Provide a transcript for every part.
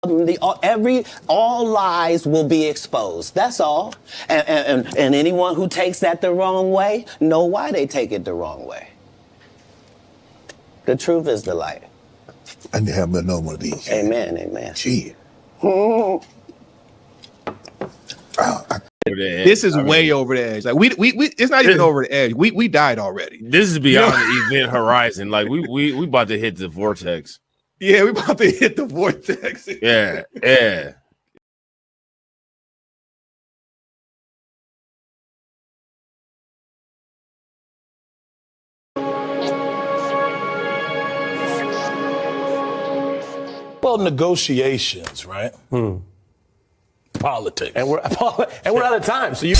All lies will be exposed. That's all. And anyone who takes that the wrong way know why they take it the wrong way. The truth is the light. I need to have no more of these. Amen. Amen. Gee. This is way over the edge. Like we it's not even over the edge. We died already. This is beyond the event horizon. Like we about to hit the vortex. Yeah, we about to hit the vortex. Yeah. Well, negotiations, right? Politics. And we're out of time. So you.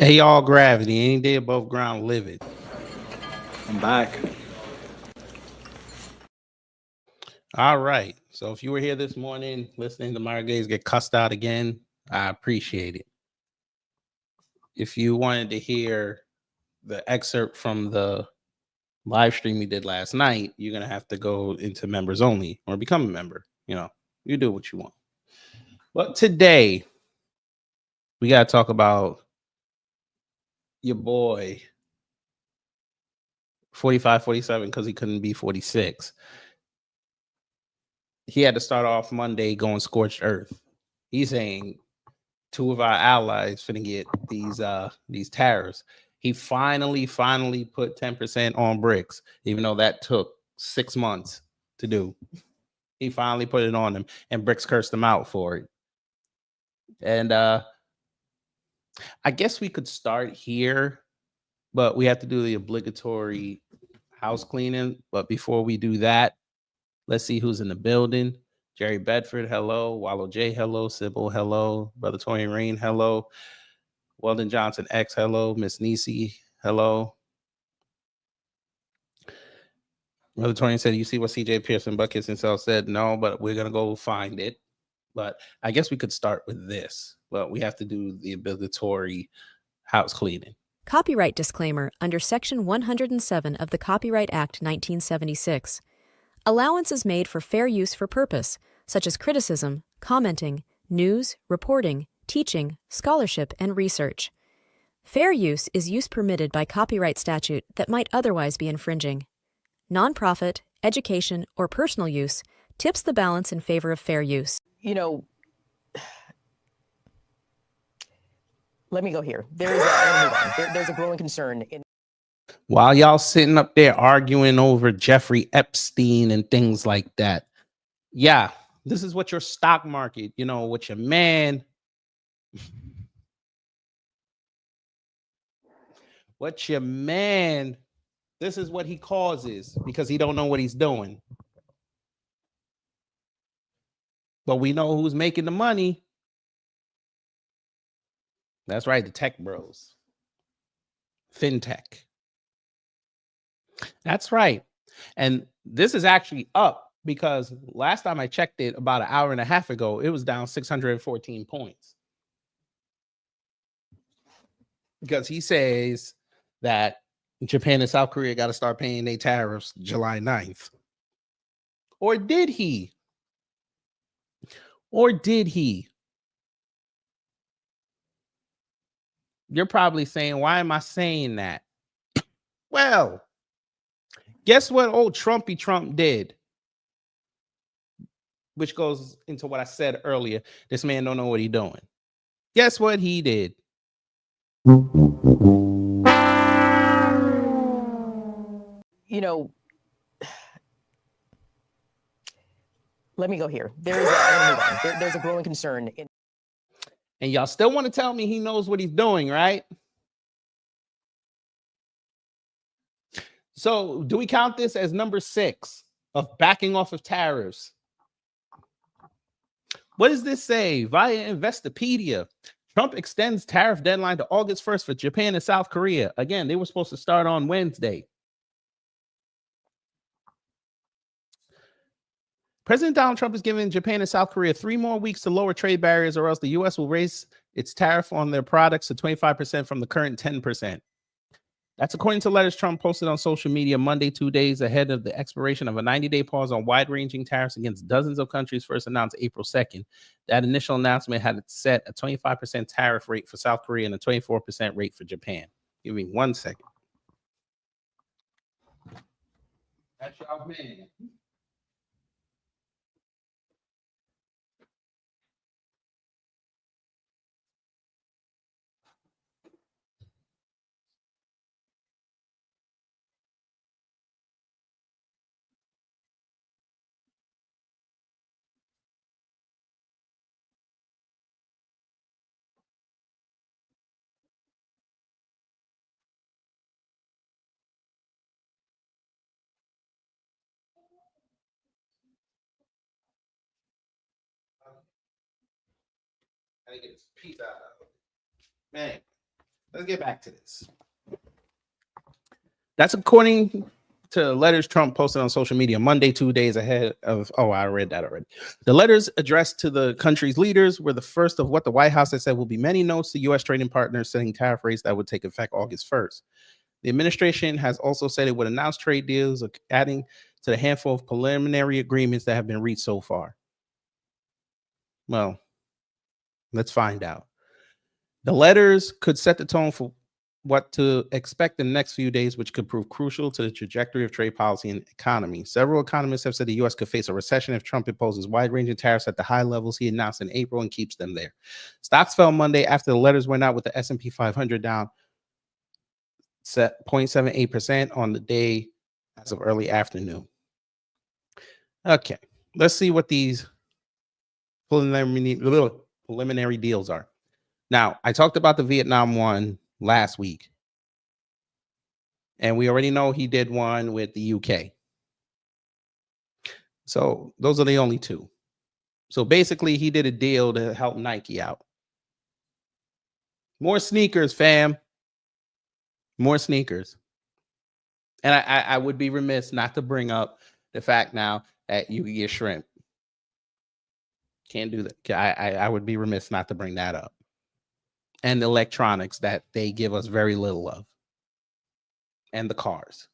Hey, y'all, Gravity. Any day above ground, live it. I'm back. All right. So if you were here this morning listening to Mara Gaze get cussed out again, I appreciate it. If you wanted to hear the excerpt from the live stream we did last night, you're going to have to go into members only or become a member. You know, you do what you want. But today, we got to talk about your boy 45-47 because he couldn't be 46. He had to start off Monday going scorched earth. He's saying two of our allies finna get these tariffs. He finally put 10% on BRICS, even though that took 6 months to do. He finally put it on them, and BRICS cursed him out for it. And I guess we could start here, but we have to do the obligatory house cleaning. But before we do that, let's see who's in the building. Jerry Bedford, hello. Wallow J, hello. Sybil, hello. Brother Tony Rain, hello. Weldon Johnson X, hello. Miss Nisi, hello. Brother Tony said, you see what CJ Pearson Buckets himself said? No, but we're going to go find it. But I guess we could start with this. But we have to do the obligatory house cleaning. Copyright disclaimer under Section 107 of the Copyright Act 1976. Allowance is made for fair use for purpose, such as criticism, commenting, news, reporting, teaching, scholarship, and research. Fair use is use permitted by copyright statute that might otherwise be infringing. Nonprofit, education, or personal use tips the balance in favor of fair use. You know, let me go here. There's a growing concern in. While y'all sitting up there arguing over Jeffrey Epstein and things like that. Yeah, this is what your stock market, you know, what your man. What your man, this is what he causes because he don't know what he's doing. But we know who's making the money. That's right, the tech bros. Fintech. That's right. And this is actually up because last time I checked it about an hour and a half ago, it was down 614 points. Because he says that Japan and South Korea got to start paying their tariffs July 9th. Or did he? Or did he? You're probably saying, why am I saying that? Well, guess what old Trumpy Trump did? Which goes into what I said earlier. This man don't know what he's doing. Guess what he did? You know, let me go here. There's a growing concern. And y'all still want to tell me he knows what he's doing, right? So do we count this as number 6 of backing off of tariffs? What does this say? Via Investopedia, Trump extends tariff deadline to August 1st for Japan and South Korea. Again, they were supposed to start on Wednesday. President Donald Trump is giving Japan and South Korea 3 more weeks to lower trade barriers, or else the U.S. will raise its tariff on their products to 25% from the current 10%. That's according to letters Trump posted on social media Monday, 2 days ahead of the expiration of a 90-day pause on wide-ranging tariffs against dozens of countries first announced April 2nd. That initial announcement had set a 25% tariff rate for South Korea and a 24% rate for Japan. Give me 1 second. That's y'all man. Get this piece out of it. Man, let's get back to this. That's according to letters Trump posted on social media Monday, 2 days ahead of. Oh, I read that already. The letters addressed to the country's leaders were the first of what the White House has said will be many notes to U.S. trading partners setting tariff rates that would take effect August 1st. The administration has also said it would announce trade deals, adding to the handful of preliminary agreements that have been reached so far. Well, let's find out. The letters could set the tone for what to expect in the next few days, which could prove crucial to the trajectory of trade policy and economy. Several economists have said the U.S. could face a recession if Trump imposes wide-ranging tariffs at the high levels he announced in April and keeps them there. Stocks fell Monday after the letters went out, with the S&P 500 down 0.78% on the day as of early afternoon. Okay, let's see what these preliminary deals are. Now, I talked about the Vietnam one last week, and we already know he did one with the UK. So those are the only 2. So basically, he did a deal to help Nike out. More sneakers, fam. More sneakers. And I would be remiss not to bring up the fact now that you can get shrimp. Can't do that. I would be remiss not to bring that up. And the electronics that they give us very little of. And the cars.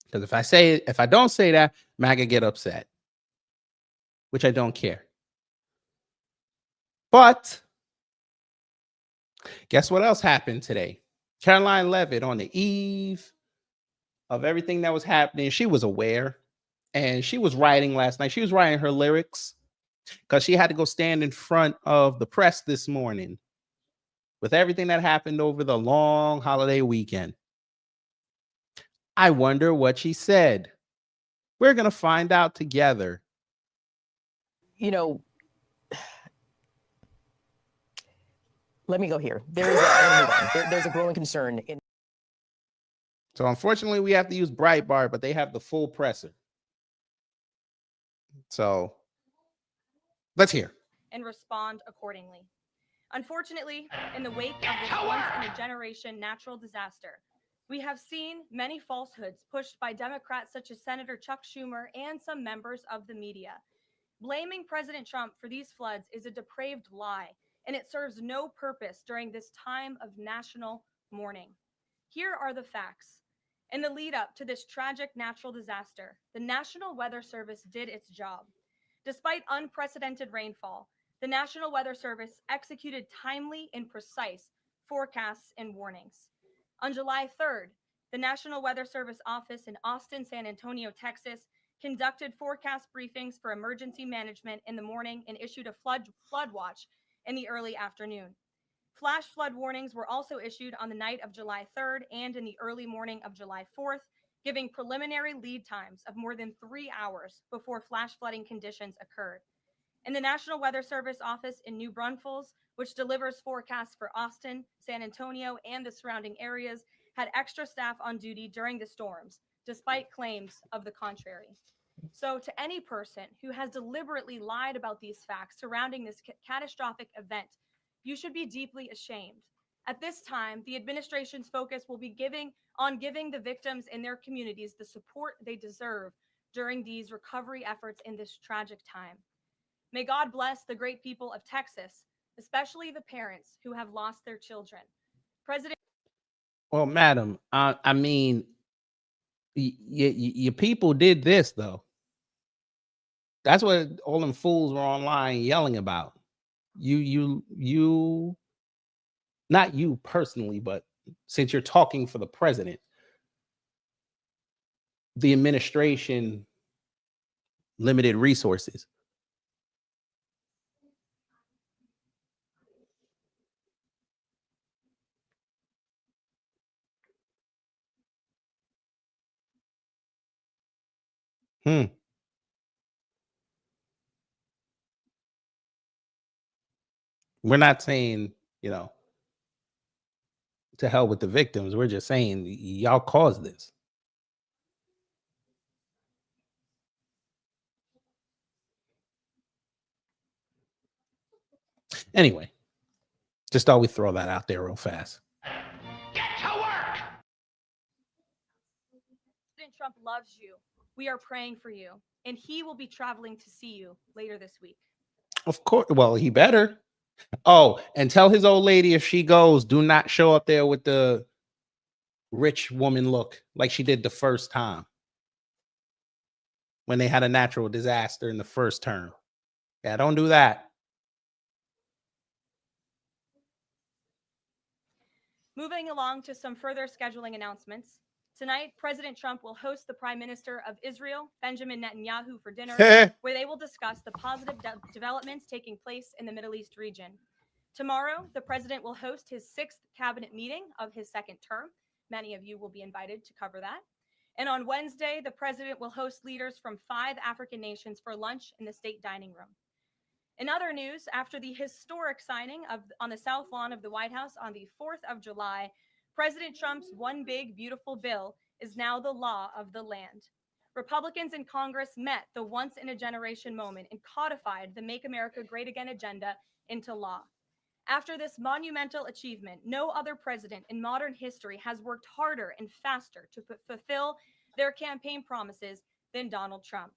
Because if I don't say that, MAGA get upset. Which I don't care. But guess what else happened today? Caroline Leavitt, on the eve of everything that was happening, she was aware. And she was writing last night. She was writing her lyrics because she had to go stand in front of the press this morning with everything that happened over the long holiday weekend. I wonder what she said. We're going to find out together. You know, Let me go here. There's a growing concern in. So unfortunately, we have to use Breitbart, but they have the full presser. So let's hear. And respond accordingly. Unfortunately, in the wake of this once-in-a-generation natural disaster, we have seen many falsehoods pushed by Democrats such as Senator Chuck Schumer and some members of the media. Blaming President Trump for these floods is a depraved lie, and it serves no purpose during this time of national mourning. Here are the facts. In the lead up to this tragic natural disaster, the National Weather Service did its job. Despite unprecedented rainfall, the National Weather Service executed timely and precise forecasts and warnings. On July 3rd, the National Weather Service office in Austin, San Antonio, Texas, conducted forecast briefings for emergency management in the morning and issued a flood watch in the early afternoon. Flash flood warnings were also issued on the night of July 3rd and in the early morning of July 4th, giving preliminary lead times of more than 3 hours before flash flooding conditions occurred. And the National Weather Service office in New Braunfels, which delivers forecasts for Austin, San Antonio, and the surrounding areas, had extra staff on duty during the storms, despite claims of the contrary. So to any person who has deliberately lied about these facts surrounding this catastrophic event, you should be deeply ashamed. At this time, the administration's focus will be giving the victims and their communities the support they deserve during these recovery efforts in this tragic time. May God bless the great people of Texas, especially the parents who have lost their children. Well, madam, I mean, your people did this, though. That's what all them fools were online yelling about. You, not you personally, but since you're talking for the president, the administration limited resources. We're not saying, to hell with the victims. We're just saying y'all caused this. Anyway, just thought we'd throw that out there real fast. Get to work! President Trump loves you. We are praying for you, and he will be traveling to see you later this week. Of course. Well, he better. Oh, and tell his old lady if she goes, do not show up there with the rich woman look like she did the first time when they had a natural disaster in the first term. Yeah, don't do that. Moving along to some further scheduling announcements. Tonight, President Trump will host the Prime Minister of Israel, Benjamin Netanyahu, for dinner, where they will discuss the positive developments taking place in the Middle East region. Tomorrow, the president will host his 6th cabinet meeting of his second term. Many of you will be invited to cover that. And on Wednesday, the president will host leaders from 5 African nations for lunch in the state dining room. In other news, after the historic signing on the South Lawn of the White House on the 4th of July, President Trump's One Big Beautiful Bill is now the law of the land. Republicans in Congress met the once-in-a-generation moment and codified the Make America Great Again agenda into law. After this monumental achievement, no other president in modern history has worked harder and faster to fulfill their campaign promises than Donald Trump.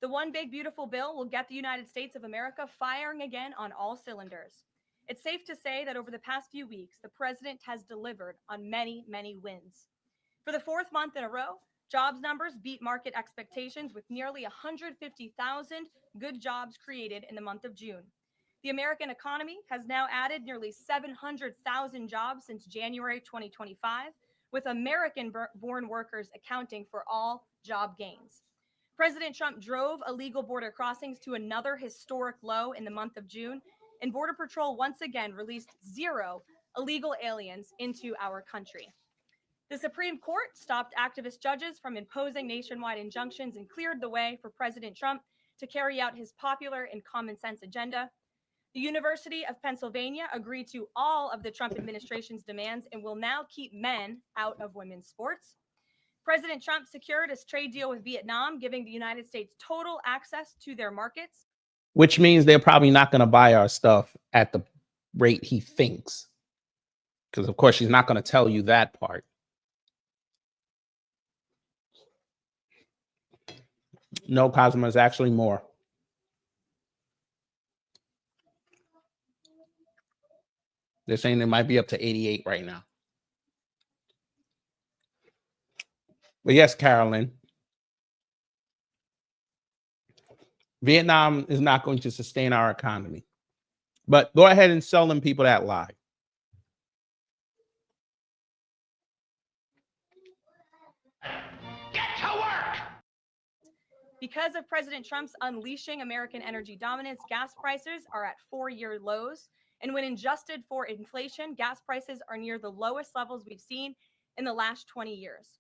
The One Big Beautiful Bill will get the United States of America firing again on all cylinders. It's safe to say that over the past few weeks, the president has delivered on many, many wins. For the 4th month in a row, jobs numbers beat market expectations with nearly 150,000 good jobs created in the month of June. The American economy has now added nearly 700,000 jobs since January 2025, with American-born workers accounting for all job gains. President Trump drove illegal border crossings to another historic low in the month of June, and Border Patrol once again released 0 illegal aliens into our country. The Supreme Court stopped activist judges from imposing nationwide injunctions and cleared the way for President Trump to carry out his popular and common sense agenda. The University of Pennsylvania agreed to all of the Trump administration's demands and will now keep men out of women's sports. President Trump secured a trade deal with Vietnam, giving the United States total access to their markets. Which means they're probably not going to buy our stuff at the rate he thinks. Because, of course, she's not going to tell you that part. No, Cosmo, is actually more. They're saying it might be up to 88 right now. But yes, Carolyn, Vietnam is not going to sustain our economy. But go ahead and sell them people that lie. Get to work! Because of President Trump's unleashing American energy dominance, gas prices are at 4-year lows. And when adjusted for inflation, gas prices are near the lowest levels we've seen in the last 20 years.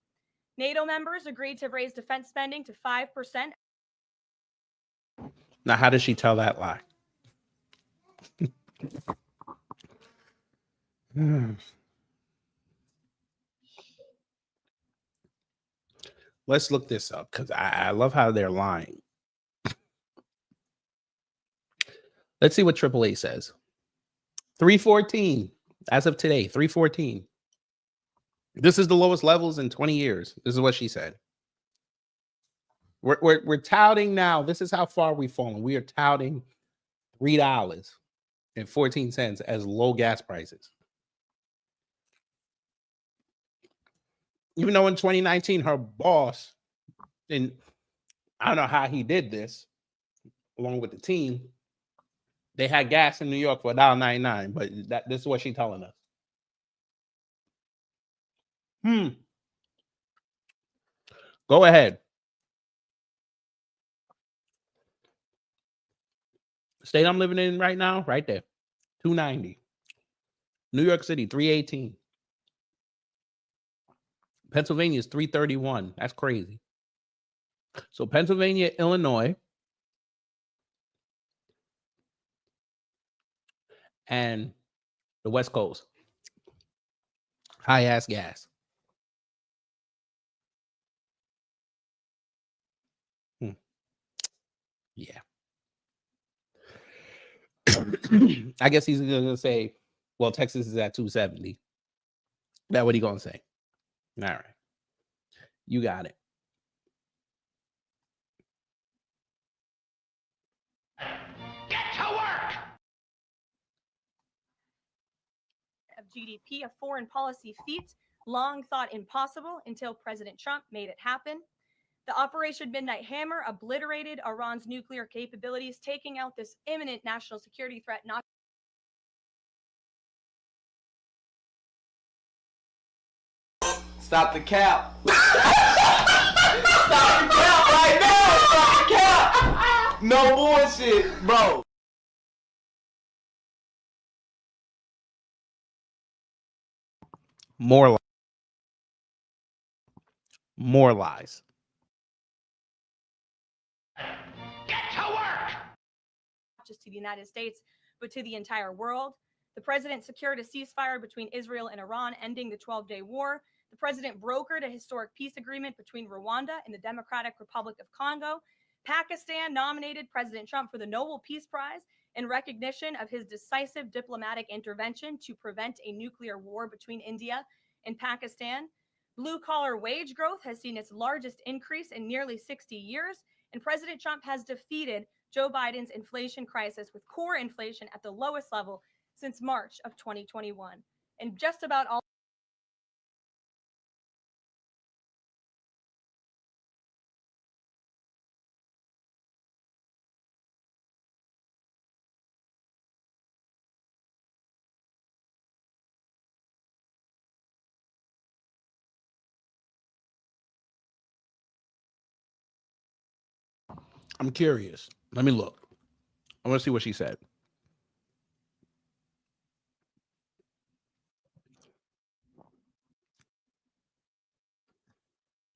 NATO members agreed to raise defense spending to 5%. Now, how does she tell that lie? Let's look this up because I love how they're lying. Let's see what AAA says. 314 as of today, 314. This is the lowest levels in 20 years. This is what she said. We're touting now. This is how far we've fallen. We are touting $3.14 as low gas prices. Even though in 2019, her boss, and I don't know how he did this, along with the team, they had gas in New York for $1.99, but this is what she's telling us. Go ahead. State I'm living in right now, right there, $2.90. New York City, $3.18. Pennsylvania is $3.31. That's crazy. So Pennsylvania, Illinois, and the West Coast, high ass gas. Yeah. I guess he's going to say, well, Texas is at 270. That's what he's going to say. All right. You got it. Get to work! Of GDP, a foreign policy feat long thought impossible until President Trump made it happen. The Operation Midnight Hammer obliterated Iran's nuclear capabilities, taking out this imminent national security threat. Stop the cap. Stop the cap right now. Stop the cap. No bullshit, bro. More lies. Get to work! Not just to the United States, but to the entire world. The president secured a ceasefire between Israel and Iran, ending the 12-day war. The president brokered a historic peace agreement between Rwanda and the Democratic Republic of Congo. Pakistan nominated President Trump for the Nobel Peace Prize in recognition of his decisive diplomatic intervention to prevent a nuclear war between India and Pakistan. Blue-collar wage growth has seen its largest increase in nearly 60 years, and President Trump has defeated Joe Biden's inflation crisis with core inflation at the lowest level since March of 2021. And just about all I'm curious. Let me look. I want to see what she said.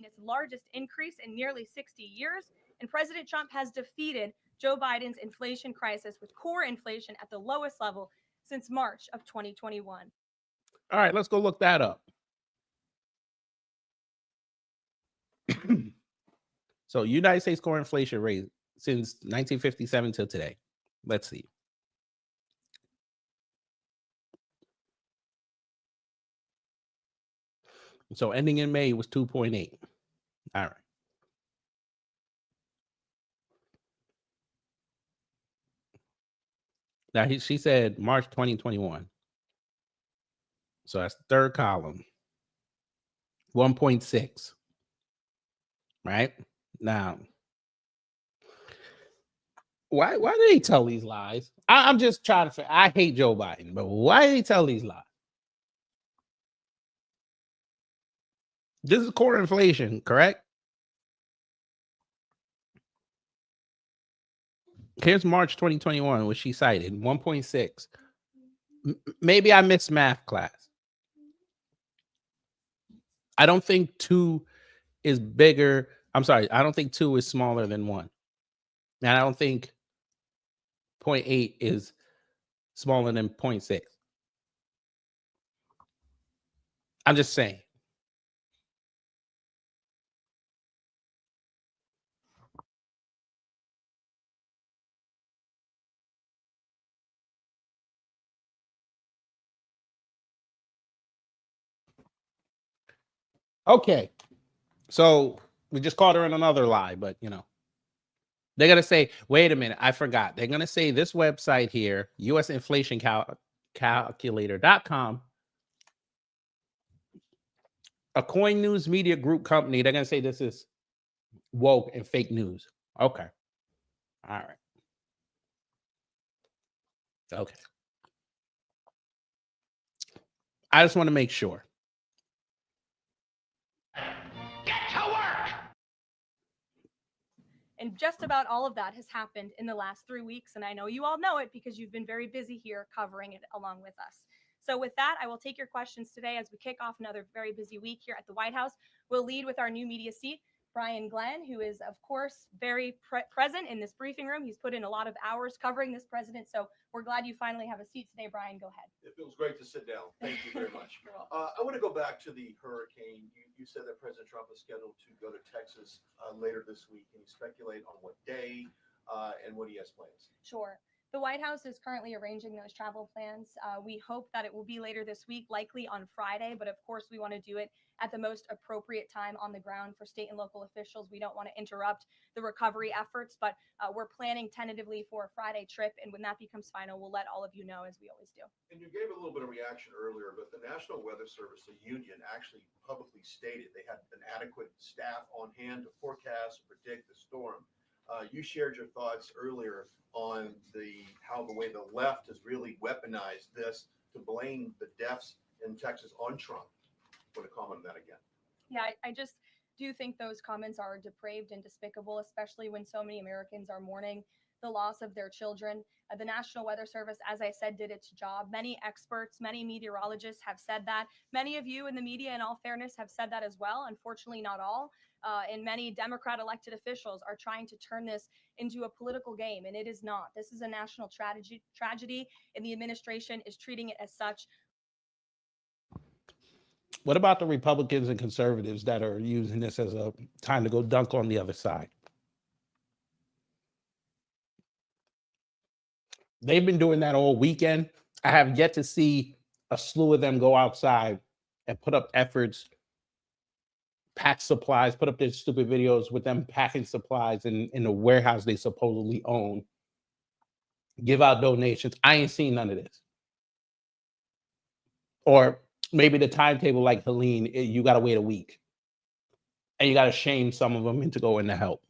its largest increase in nearly 60 years, and President Trump has defeated Joe Biden's inflation crisis with core inflation at the lowest level since March of 2021. All right, let's go look that up. So United States core inflation rate since 1957 till today. Let's see. So ending in May was 2.8. All right. Now she said March 2021. So that's the third column. 1.6. Right? Now, why do they tell these lies? I'm just trying to I hate Joe Biden, but why do they tell these lies? This is core inflation, correct? Here's March 2021, which she cited 1.6. Maybe I missed math class. I don't think 2 is bigger. I'm sorry. I don't think 2 is smaller than 1. And I don't think 0.8 is smaller than 0.6. I'm just saying. Okay. So we just caught her in another lie, but you know, they're going to say, wait a minute, I forgot. They're going to say this website here, usinflationcalculator.com, a Coin News Media Group company. They're going to say this is woke and fake news. Okay. All right. Okay. I just want to make sure. And just about all of that has happened in the last 3 weeks. And I know you all know it because you've been very busy here covering it along with us. So with that, I will take your questions today as we kick off another very busy week here at the White House. We'll lead with our new media seat, Brian Glenn, who is, of course, very present in this briefing room. He's put in a lot of hours covering this president. So we're glad you finally have a seat today, Brian. Go ahead. It feels great to sit down. Thank you very much. I want to go back to the hurricane. You said that President Trump is scheduled to go to Texas later this week. Can you speculate on what day and what he has plans? Sure. The White House is currently arranging those travel plans. We hope that it will be later this week, likely on Friday, but of course we want to do it at the most appropriate time on the ground for state and local officials. We don't want to interrupt the recovery efforts, but we're planning tentatively for a Friday trip, and when that becomes final, we'll let all of you know, as we always do. And you gave a little bit of reaction earlier, but the National Weather Service, the union, actually publicly stated they had an adequate staff on hand to forecast and predict the storm. You shared your thoughts earlier on how the way the left has really weaponized this to blame the deaths in Texas on Trump. I want to comment on that again. Yeah, I just do think those comments are depraved and despicable, especially when so many Americans are mourning the loss of their children. The National Weather Service, as I said, did its job. Many experts, many meteorologists have said that. Many of you in the media, in all fairness, have said that as well. Unfortunately, not all. And many Democrat elected officials are trying to turn this into a political game, and it is not. This is a national tragedy, and the administration is treating it as such. What about the Republicans and conservatives that are using this as a time to go dunk on the other side? They've been doing that all weekend. I have yet to see a slew of them go outside and put up efforts, pack supplies, put up their stupid videos with them packing supplies in the warehouse they supposedly own, give out donations. I ain't seen none of this. Or maybe the timetable like Helene, you got to wait a week. And you got to shame some of them into going to help.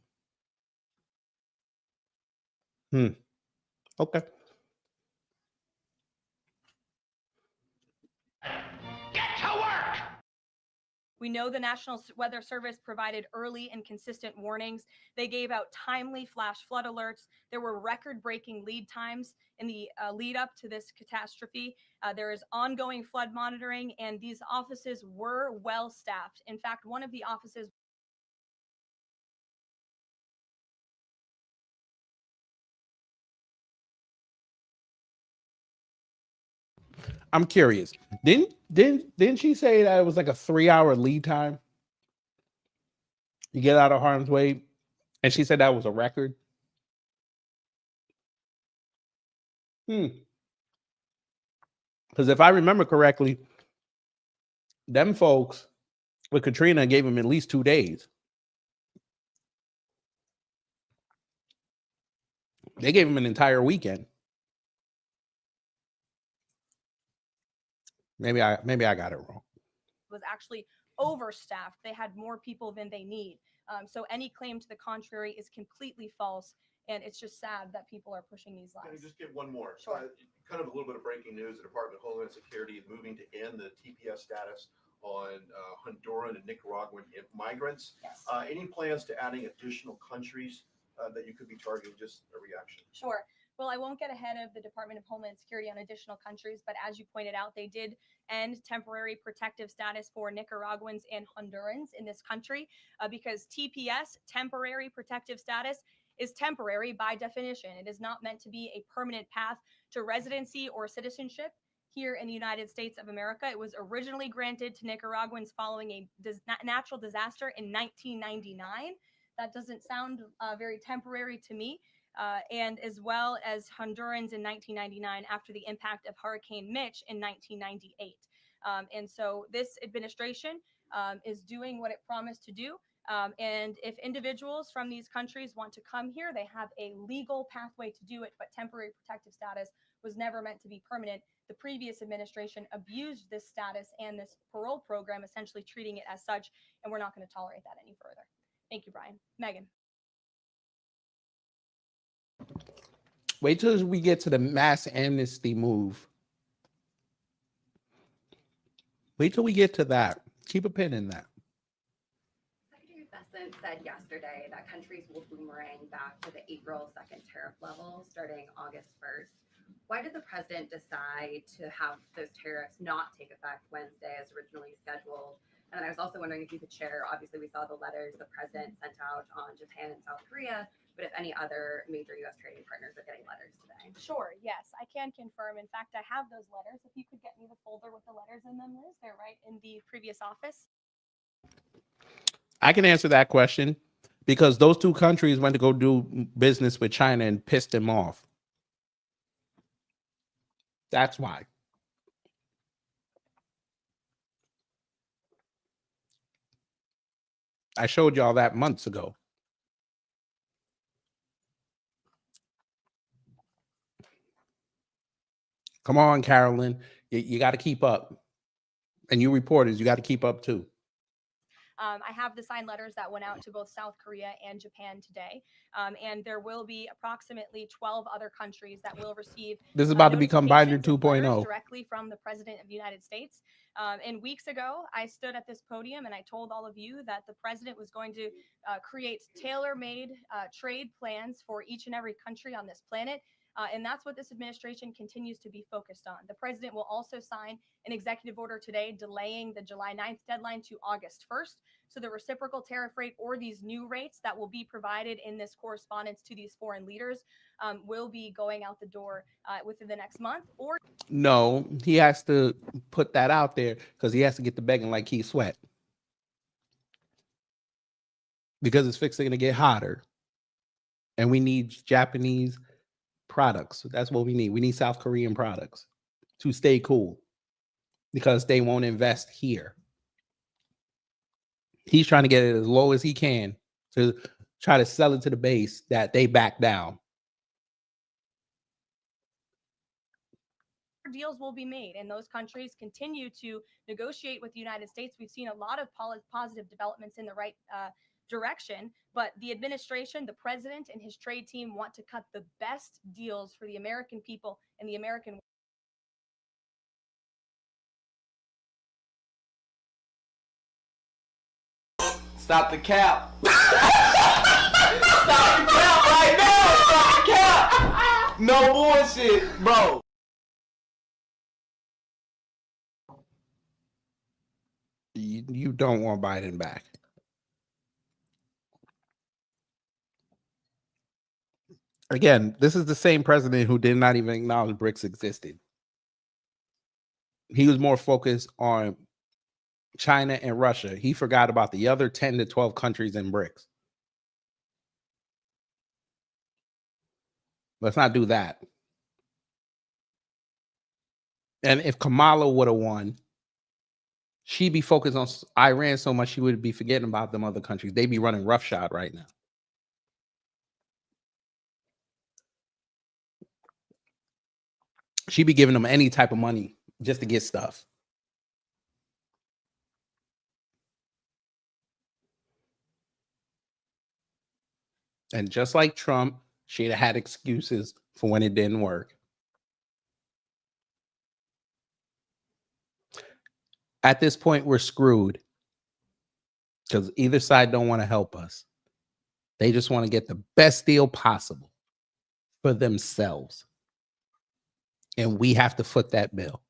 Okay. We know the National Weather Service provided early and consistent warnings. They gave out timely flash flood alerts. There were record-breaking lead times in the lead up to this catastrophe. There is ongoing flood monitoring, and these offices were well staffed. In fact, one of the offices I'm curious. Didn't she say that it was like a 3-hour lead time? You get out of harm's way, and she said that was a record. Because if I remember correctly, them folks with Katrina gave him at least 2 days. They gave him an entire weekend. Maybe I got it wrong. Was actually overstaffed. They had more people than they need. So any claim to the contrary is completely false. And it's just sad that people are pushing these Can I lies. just get one more? Sure. Kind of a little bit of breaking news. The Department of Homeland Security is moving to end the TPS status on Honduran and Nicaraguan migrants. Yes. Any plans to adding additional countries that you could be targeting? Just a reaction. Sure. Well, I won't get ahead of the Department of Homeland Security on additional countries, but as you pointed out, they did end temporary protective status for Nicaraguans and Hondurans in this country because TPS, temporary protective status, is temporary by definition. It is not meant to be a permanent path to residency or citizenship here in the United States of America. It was originally granted to Nicaraguans following a natural disaster in 1999. That doesn't sound very temporary to me. And as well as Hondurans in 1999 after the impact of Hurricane Mitch in 1998. And so this administration is doing what it promised to do. And if individuals from these countries want to come here, they have a legal pathway to do it, but temporary protective status was never meant to be permanent. The previous administration abused this status and this parole program, essentially treating it as such, and we're not going to tolerate that any further. Thank you, Brian. Megan. Wait till we get to the mass amnesty move. Wait till we get to that. Keep a pin in that. Secretary Bessent said yesterday that countries will boomerang back to the April 2nd tariff level starting August 1st. Why did the president decide to have those tariffs not take effect Wednesday as originally scheduled? And I was also wondering if you could share, obviously we saw the letters the president sent out on Japan and South Korea, but if any other major U.S. trading partners are getting letters today. Sure, yes, I can confirm. In fact, I have those letters. If you could get me the folder with the letters in them, Liz, they're right in the previous office. I can answer that question because those two countries went to go do business with China and pissed them off. That's why. I showed y'all that months ago. Come on, Carolyn. You got to keep up. And you reporters, you got to keep up too. I have the signed letters that went out to both South Korea and Japan today. And there will be approximately 12 other countries that will receive. This is about to become Binder 2.0. Directly from the President of the United States. And weeks ago, I stood at this podium and I told all of you that the president was going to create tailor-made trade plans for each and every country on this planet. And that's what this administration continues to be focused on. The president will also sign an executive order today delaying the July 9th deadline to August 1st. So the reciprocal tariff rate or these new rates that will be provided in this correspondence to these foreign leaders will be going out the door within the next month. Or no, he has to put that out there because he has to get the begging like Keith Sweat. Because it's fixing to get hotter. And we need Japanese products. That's what we need. We need South Korean products to stay cool because they won't invest here. He's trying to get it as low as he can to try to sell it to the base that they back down. Deals will be made and those countries continue to negotiate with the United States. We've seen a lot of positive developments in the right direction, but the administration, the president and his trade team want to cut the best deals for the American people and the American. Stop the cap. Stop the cap right now. Stop the cap. No bullshit, bro. You don't want Biden back. Again, this is the same president who did not even acknowledge BRICS existed. He was more focused on China and Russia. He forgot about the other 10 to 12 countries in BRICS. Let's not do that. And if Kamala would have won, she'd be focused on Iran so much she would be forgetting about them other countries. They'd be running roughshod right now. She'd be giving them any type of money just to get stuff. And just like Trump, she'd have had excuses for when it didn't work. At this point, we're screwed because either side don't want to help us. They just want to get the best deal possible for themselves. And we have to foot that bill.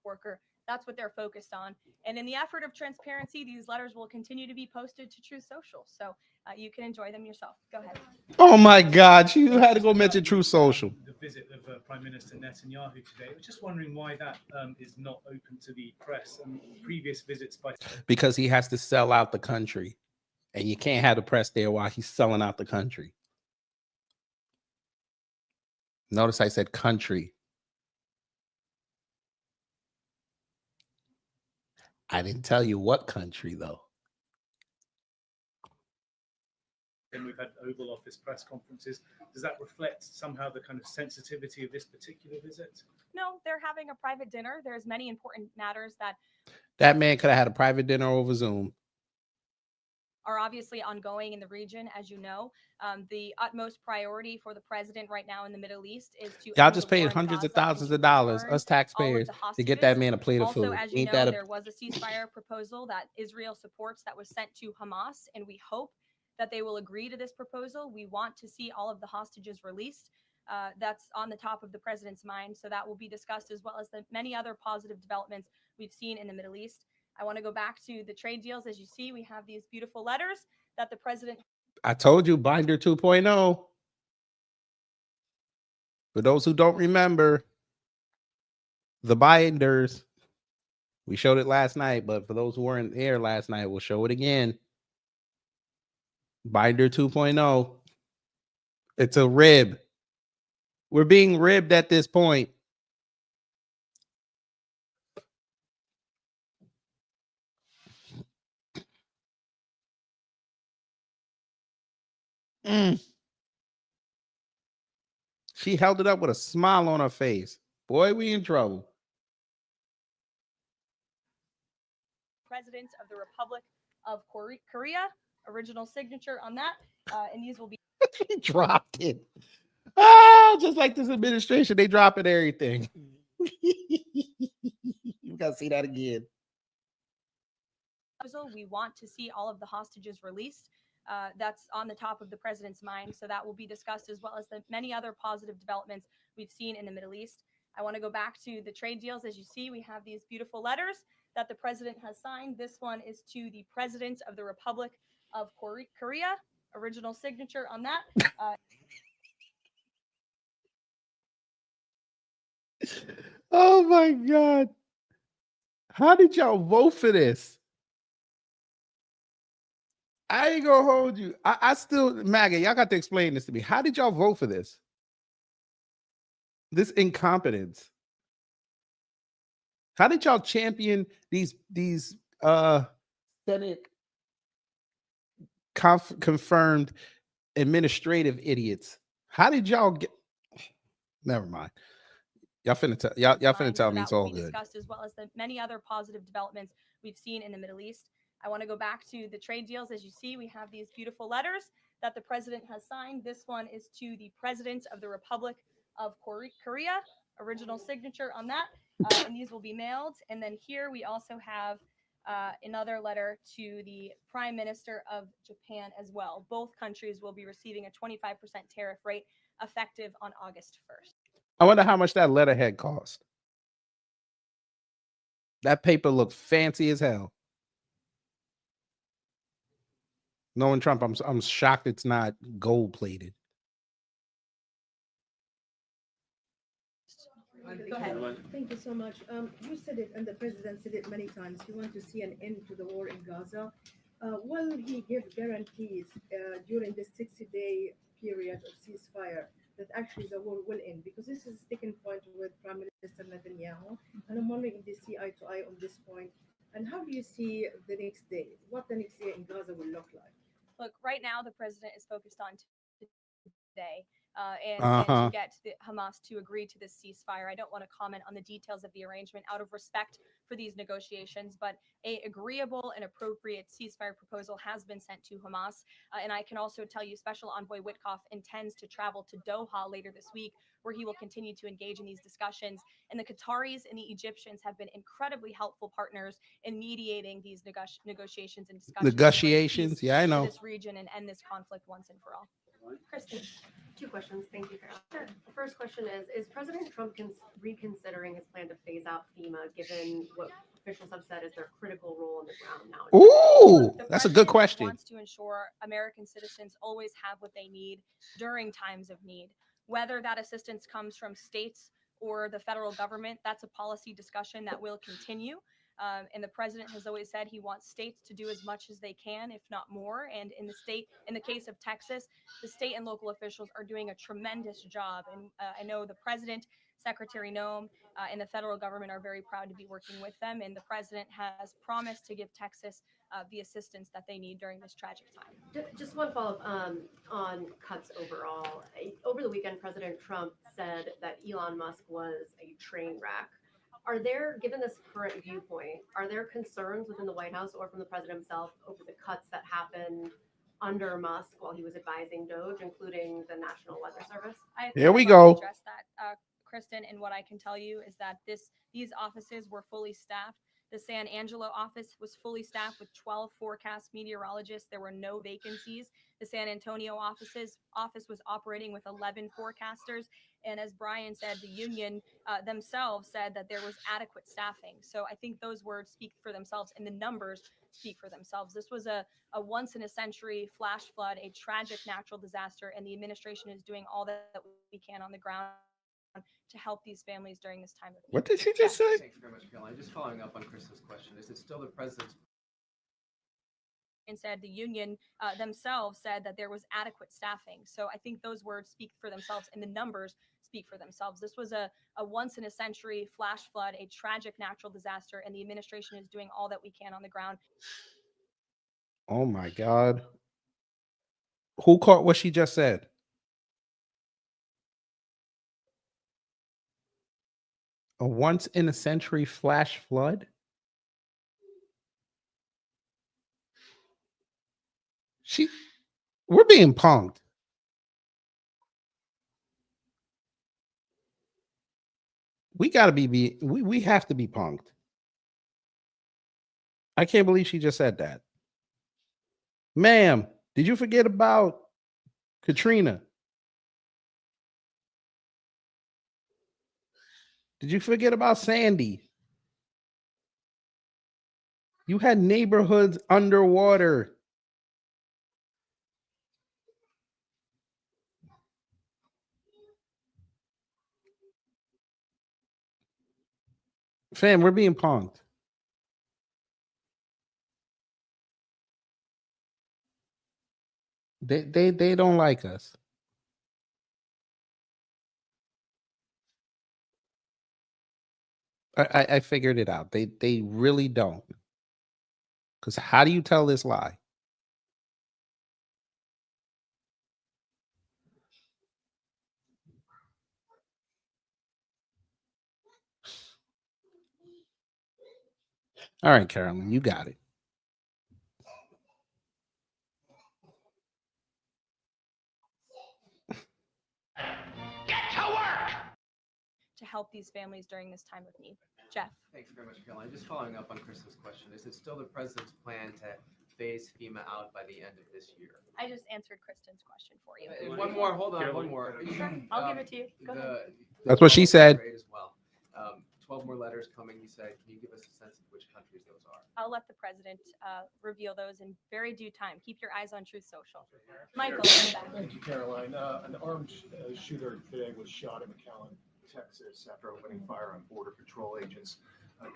Worker. That's what they're focused on. And in the effort of transparency, these letters will continue to be posted to Truth Social. So you can enjoy them yourself. Go ahead. Oh my God, you had to go mention Truth Social. The visit of Prime Minister Netanyahu today. I was just wondering why that is not open to the press and previous visits by. Because he has to sell out the country. And you can't have the press there while he's selling out the country. Notice I said country. I didn't tell you what country, though. And we've had Oval Office press conferences. Does that reflect somehow the kind of sensitivity of this particular visit? No, they're having a private dinner. There's many important matters that man could have had a private dinner over Zoom. Are obviously ongoing in the region, as you know. The utmost priority for the president right now in the Middle East is to. Y'all just paid hundreds of thousands of dollars, us taxpayers, to get that man a plate of food. Also, as you know, there was a ceasefire proposal that Israel supports that was sent to Hamas, and we hope that they will agree to this proposal. We want to see all of the hostages released. That's on the top of the president's mind. So that will be discussed, as well as the many other positive developments we've seen in the Middle East. I want to go back to the trade deals. As you see, we have these beautiful letters that the president. I told you, Binder 2.0. For those who don't remember, the binders, we showed it last night, but for those who weren't there last night, we'll show it again. Binder 2.0. It's a rib. We're being ribbed at this point. She held it up with a smile on her face. Boy, we in trouble. President of the Republic of Korea. Original signature on that. And these will be. He dropped it. Oh, just like this administration, they dropping everything. You gotta see that again. We want to see all of the hostages released. That's on the top of the president's mind. So that will be discussed, as well as the many other positive developments we've seen in the Middle East. I want to go back to the trade deals. As you see, we have these beautiful letters that the president has signed. This one is to the president of the Republic of Korea. Original signature on that. Oh my God. How did y'all vote for this? I ain't gonna hold you. I still, MAGA, y'all got to explain this to me. How did y'all vote for this? This incompetence. How did y'all champion these Senate confirmed administrative idiots? How did y'all get? Never mind. Y'all finna tell finna tell me it's all good. Discussed, as well as the many other positive developments we've seen in the Middle East. I want to go back to the trade deals. As you see, we have these beautiful letters that the president has signed. This one is to the president of the Republic of Korea. Original signature on that. And these will be mailed. And then here we also have another letter to the Prime Minister of Japan as well. Both countries will be receiving a 25% tariff rate effective on August 1st. I wonder how much that letterhead cost. That paper looked fancy as hell. Knowing Trump, I'm shocked it's not gold plated. Go ahead. Thank you so much. You said it, and the president said it many times. You want to see an end to the war in Gaza. Will he give guarantees during this 60-day period of ceasefire that actually the war will end? Because this is a sticking point with Prime Minister Netanyahu, and I'm wondering if they see eye to eye on this point. And how do you see the next day? What the next day in Gaza will look like? Look, right now the president is focused on today. And to get the Hamas to agree to this ceasefire. I don't want to comment on the details of the arrangement out of respect for these negotiations, but a agreeable and appropriate ceasefire proposal has been sent to Hamas. And I can also tell you Special Envoy Witkoff intends to travel to Doha later this week, where he will continue to engage in these discussions. And the Qataris and the Egyptians have been incredibly helpful partners in mediating these negotiations and discussions. Negotiations? Yeah, I know. This region and end this conflict once and for all. Kristen. Two questions. Thank you, Carol. Sure. The first question is President Trump reconsidering his plan to phase out FEMA, given what officials have said is their critical role on the ground now? Ooh, that's a good question. Wants to ensure American citizens always have what they need during times of need. Whether that assistance comes from states or the federal government, that's a policy discussion that will continue. And the president has always said he wants states to do as much as they can, if not more. And in the case of Texas, the state and local officials are doing a tremendous job. And I know the president, Secretary Noem, and the federal government are very proud to be working with them. And the president has promised to give Texas the assistance that they need during this tragic time. Just one follow-up on cuts overall. Over the weekend, President Trump said that Elon Musk was a train wreck. Are there, given this current viewpoint, are there concerns within the White House or from the president himself over the cuts that happened under Musk while he was advising Doge, including the National Weather Service? Here we go. Address that, Kristen, and what I can tell you is that these offices were fully staffed. The San Angelo office was fully staffed with 12 forecast meteorologists. There were no vacancies. The San Antonio office was operating with 11 forecasters. And as Brian said, the union themselves said that there was adequate staffing. So I think those words speak for themselves and the numbers speak for themselves. This was a once in a century flash flood, a tragic natural disaster, and the administration is doing all that we can on the ground to help these families during this time of need. What did she just say? Thanks very much, Caroline. Just following up on Kristen's question, is it still the president's? And said the union themselves said that there was adequate staffing. So I think those words speak for themselves and the numbers speak for themselves. This was a once in a century flash flood, a tragic natural disaster, and the administration is doing all that we can on the ground. Oh my God. Who caught what she just said? A once in a century flash flood? We're being punked. We have to be punked. I can't believe she just said that. Ma'am, did you forget about Katrina? Did you forget about Sandy? You had neighborhoods underwater. Fam, we're being punked. They don't like us. I figured it out. They really don't. Because how do you tell this lie? All right, Carolyn, you got it. To help these families during this time of need. Jeff. Thanks very much, Caroline. Just following up on Kristen's question, is it still the president's plan to phase FEMA out by the end of this year? I just answered Kristen's question for you. One more, hold on, one more. Sure, I'll give it to you. Go ahead. That's what she said. As well. 12 more letters coming, you said. Can you give us a sense of which countries those are? I'll let the president reveal those in very due time. Keep your eyes on Truth Social. Michael, Thank you, Caroline. An armed shooter today was shot in McAllen, Texas, after opening fire on Border Patrol agents.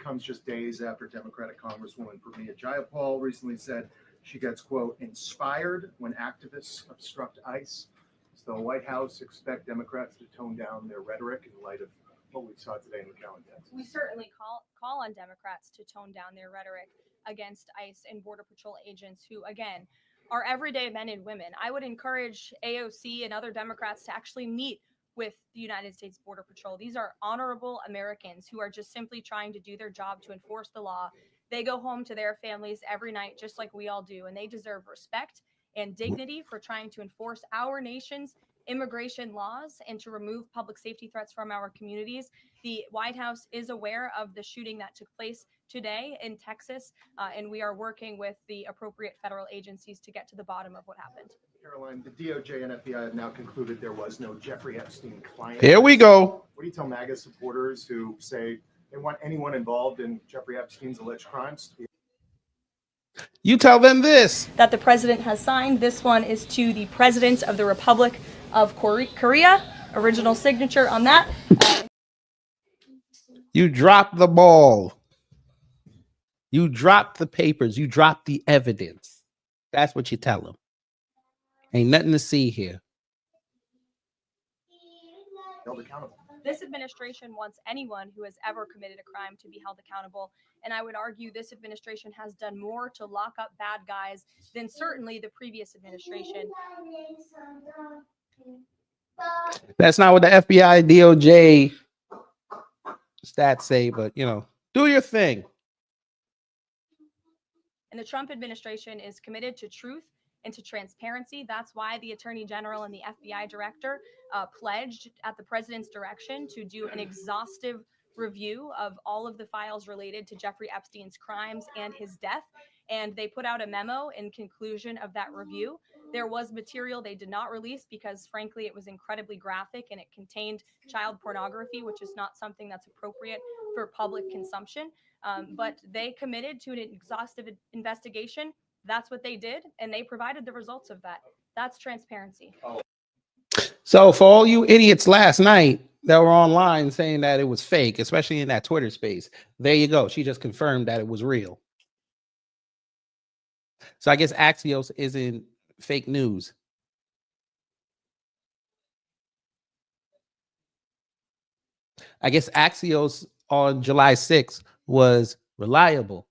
Comes just days after Democratic Congresswoman Pramila Jayapal recently said she gets, quote, inspired when activists obstruct ICE. Does the White House expect Democrats to tone down their rhetoric in light of what we saw today in McAllen, Texas? we certainly call on Democrats to tone down their rhetoric against ICE and Border Patrol agents who, again, are everyday men and women. I would encourage AOC and other Democrats to actually meet with the United States Border Patrol. These are honorable Americans who are just simply trying to do their job to enforce the law. They go home to their families every night, just like we all do, and they deserve respect and dignity for trying to enforce our nation's immigration laws and to remove public safety threats from our communities. The White House is aware of the shooting that took place today in Texas, and we are working with the appropriate federal agencies to get to the bottom of what happened. Caroline, the DOJ and FBI have now concluded there was no Jeffrey Epstein client. Here we go. What do you tell MAGA supporters who say they want anyone involved in Jeffrey Epstein's alleged crimes to be? You tell them this. That the president has signed. This one is to the President of the Republic of Korea. Original signature on that. You dropped the ball. You dropped the papers. You dropped the evidence. That's what you tell them. Ain't nothing to see here. Held accountable. This administration wants anyone who has ever committed a crime to be held accountable. And I would argue this administration has done more to lock up bad guys than certainly the previous administration. That's not what the FBI, DOJ stats say, but you know, do your thing. And the Trump administration is committed to truth and to transparency. That's why the Attorney General and the FBI Director pledged at the president's direction to do an exhaustive review of all of the files related to Jeffrey Epstein's crimes and his death. And they put out a memo in conclusion of that review. There was material they did not release because, frankly, it was incredibly graphic and it contained child pornography, which is not something that's appropriate for public consumption. But they committed to an exhaustive investigation. That's what they did, and they provided the results of that. That's transparency. So for all you idiots last night that were online saying that it was fake, especially in that Twitter space, there you go. She just confirmed that it was real. So I guess Axios isn't fake news. I guess Axios on July 6th was reliable.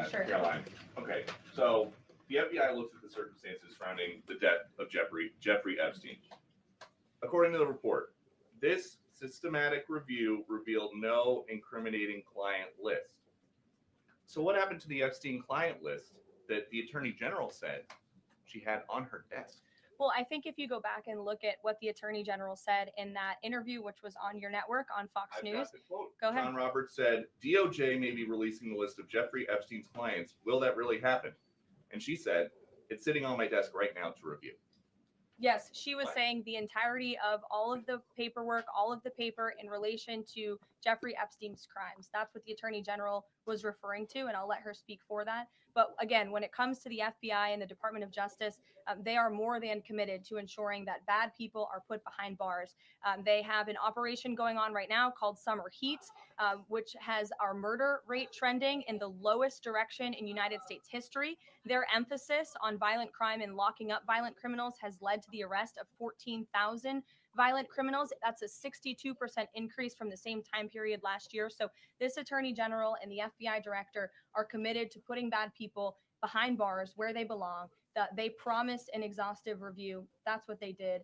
Sure. Caroline. Okay, so the FBI looks at the circumstances surrounding the death of Jeffrey Epstein. According to the report, this systematic review revealed no incriminating client list. So what happened to the Epstein client list that the Attorney General said she had on her desk? Well, I think if you go back and look at what the Attorney General said in that interview, which was on your network on Fox I've News. got the quote. Go ahead. John Roberts said, DOJ may be releasing the list of Jeffrey Epstein's clients. Will that really happen? And she said, it's sitting on my desk right now to review. Yes, she was saying the entirety of all of the paperwork, all of the paper in relation to Jeffrey Epstein's crimes. That's what the Attorney General was referring to, and I'll let her speak for that. But again, when it comes to the FBI and the Department of Justice, they are more than committed to ensuring that bad people are put behind bars. They have an operation going on right now called Summer Heat, which has our murder rate trending in the lowest direction in United States history. Their emphasis on violent crime and locking up violent criminals has led to the arrest of 14,000 violent criminals. That's a 62% increase from the same time period last year. So this Attorney General and the FBI Director are committed to putting bad people behind bars where they belong. That they promised an exhaustive review. That's what they did.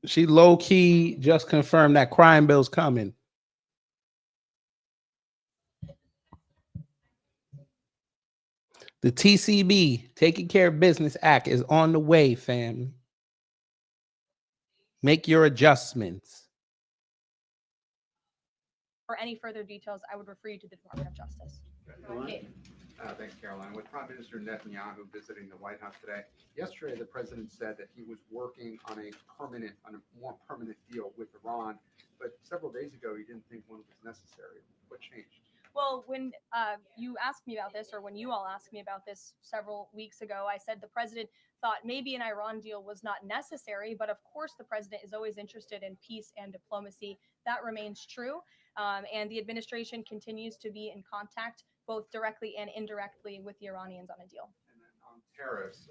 She low-key just confirmed that crime bill's coming. The TCB, Taking Care of Business Act, is on the way, fam. Make your adjustments. For any further details, I would refer you to the Department of Justice. Right. Thanks, Caroline. With Prime Minister Netanyahu visiting the White House today, yesterday the president said that he was working on a more permanent deal with Iran, but several days ago he didn't think one was necessary. What changed? Well, when you asked me about this, or when you all asked me about this several weeks ago, I said the president thought maybe an Iran deal was not necessary, but of course the president is always interested in peace and diplomacy. That remains true, and the administration continues to be in contact both directly and indirectly with the Iranians on a deal. And then on tariffs,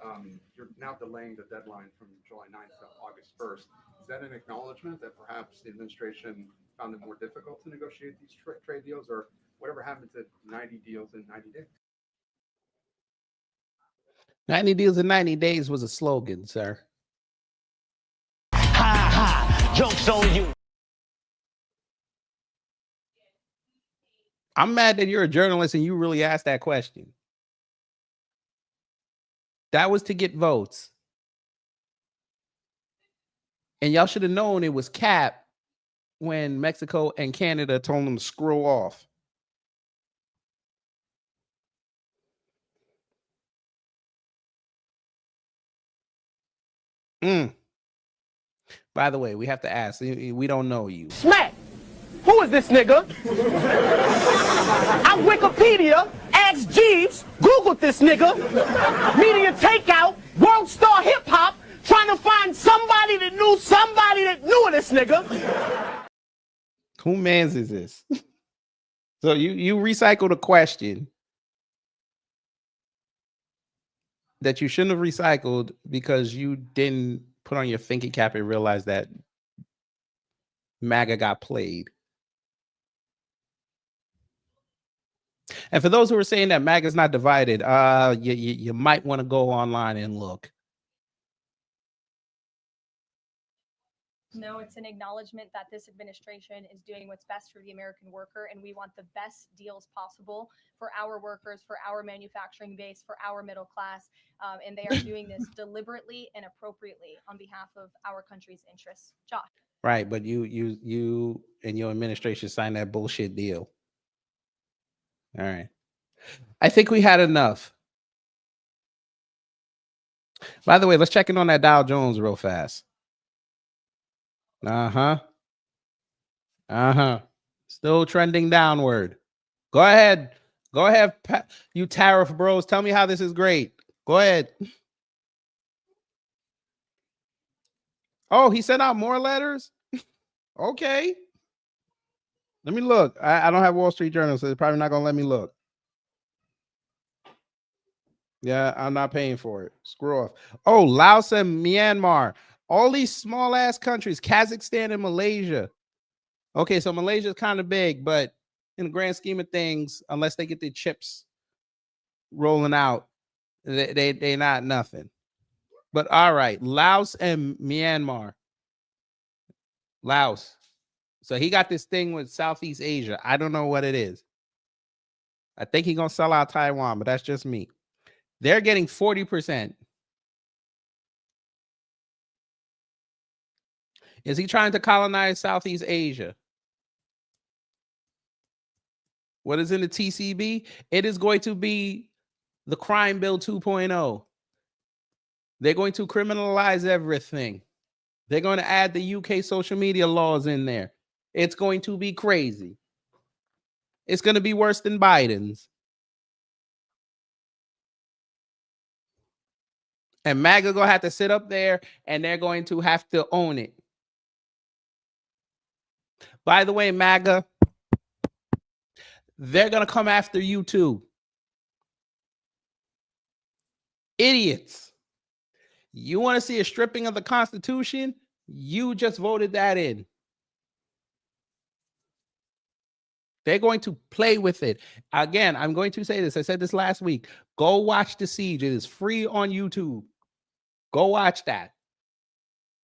you're now delaying the deadline from July 9th to August 1st. Is that an acknowledgement that perhaps the administration found it more difficult to negotiate these trade deals, or whatever happened to 90 deals in 90 days? 90 deals in 90 days was a slogan, sir. Ha ha! Joke's on you. I'm mad that you're a journalist and you really asked that question. That was to get votes. And y'all should have known it was cap when Mexico and Canada told them to screw off. By the way, we have to ask. We don't know you. Smack! Who is this nigga? I'm Wikipedia, asked Jeeves, Googled this nigga. Media takeout, world star hip hop, trying to find somebody that knew of this nigga. Who mans is this? So you recycled a question that you shouldn't have recycled because you didn't put on your thinking cap and realize that MAGA got played. And for those who are saying that MAGA is not divided, you might want to go online and look. No, it's an acknowledgement that this administration is doing what's best for the American worker, and we want the best deals possible for our workers, for our manufacturing base, for our middle class, and they are doing this deliberately and appropriately on behalf of our country's interests. Josh. Right, but you and your administration signed that bullshit deal. All right. I think we had enough. By the way, let's check in on that Dow Jones real fast. Still trending downward. Go ahead. Go ahead, you tariff bros. Tell me how this is great. Go ahead. Oh, he sent out more letters? Okay. Let me look. I don't have Wall Street Journal, so they're probably not going to let me look. Yeah, I'm not paying for it. Screw off. Oh, Laos and Myanmar. All these small ass countries, Kazakhstan and Malaysia. Okay, so Malaysia is kind of big, but in the grand scheme of things, unless they get their chips rolling out, they not nothing. But all right, Laos and Myanmar. Laos. So he got this thing with Southeast Asia. I don't know what it is. I think he's going to sell out Taiwan, but that's just me. They're getting 40%. Is he trying to colonize Southeast Asia? What is in the TCB? It is going to be the crime bill 2.0. They're going to criminalize everything. They're going to add the UK social media laws in there. It's going to be crazy. It's going to be worse than Biden's. And MAGA going to have to sit up there and they're going to have to own it. By the way, MAGA, they're going to come after you too. Idiots. You want to see a stripping of the Constitution? You just voted that in. They're going to play with it. Again, I'm going to say this. I said this last week. Go watch The Siege. It is free on YouTube. Go watch that.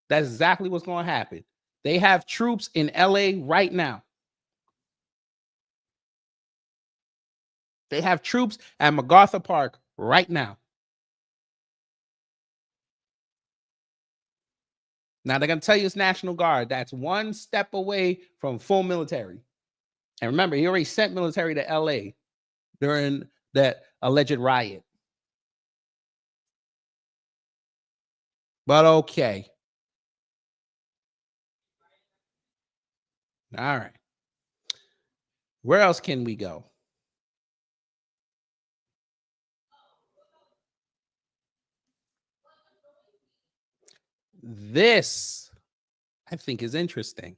That's exactly what's going to happen. They have troops in LA right now. They have troops at MacArthur Park right now. Now they're going to tell you it's National Guard. That's one step away from full military. And remember, he already sent military to LA during that alleged riot. But okay. All right. Where else can we go? This, I think, is interesting.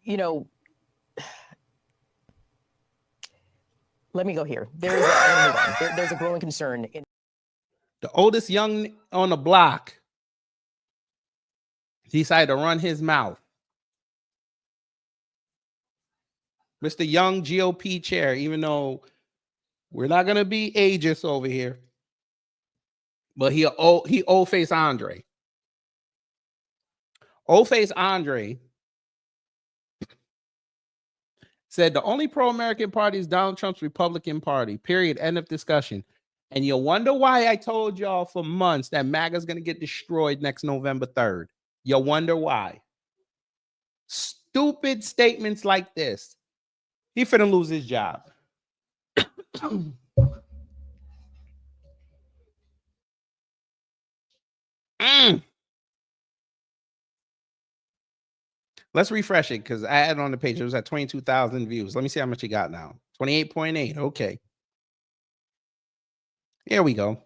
You know, let me go here. There's a growing concern in The oldest young on the block decided to run his mouth. Mr. Young GOP chair, even though we're not going to be ageist over here, but he old face Andre. Old face Andre said the only pro-American party is Donald Trump's Republican Party, period, end of discussion. And you'll wonder why I told y'all for months that MAGA is going to get destroyed next November 3rd. You'll wonder why. Stupid statements like this. He finna lose his job. Let's refresh it because I had it on the page. It was at 22,000 views. Let me see how much he got now. 28.8. Okay. Here we go.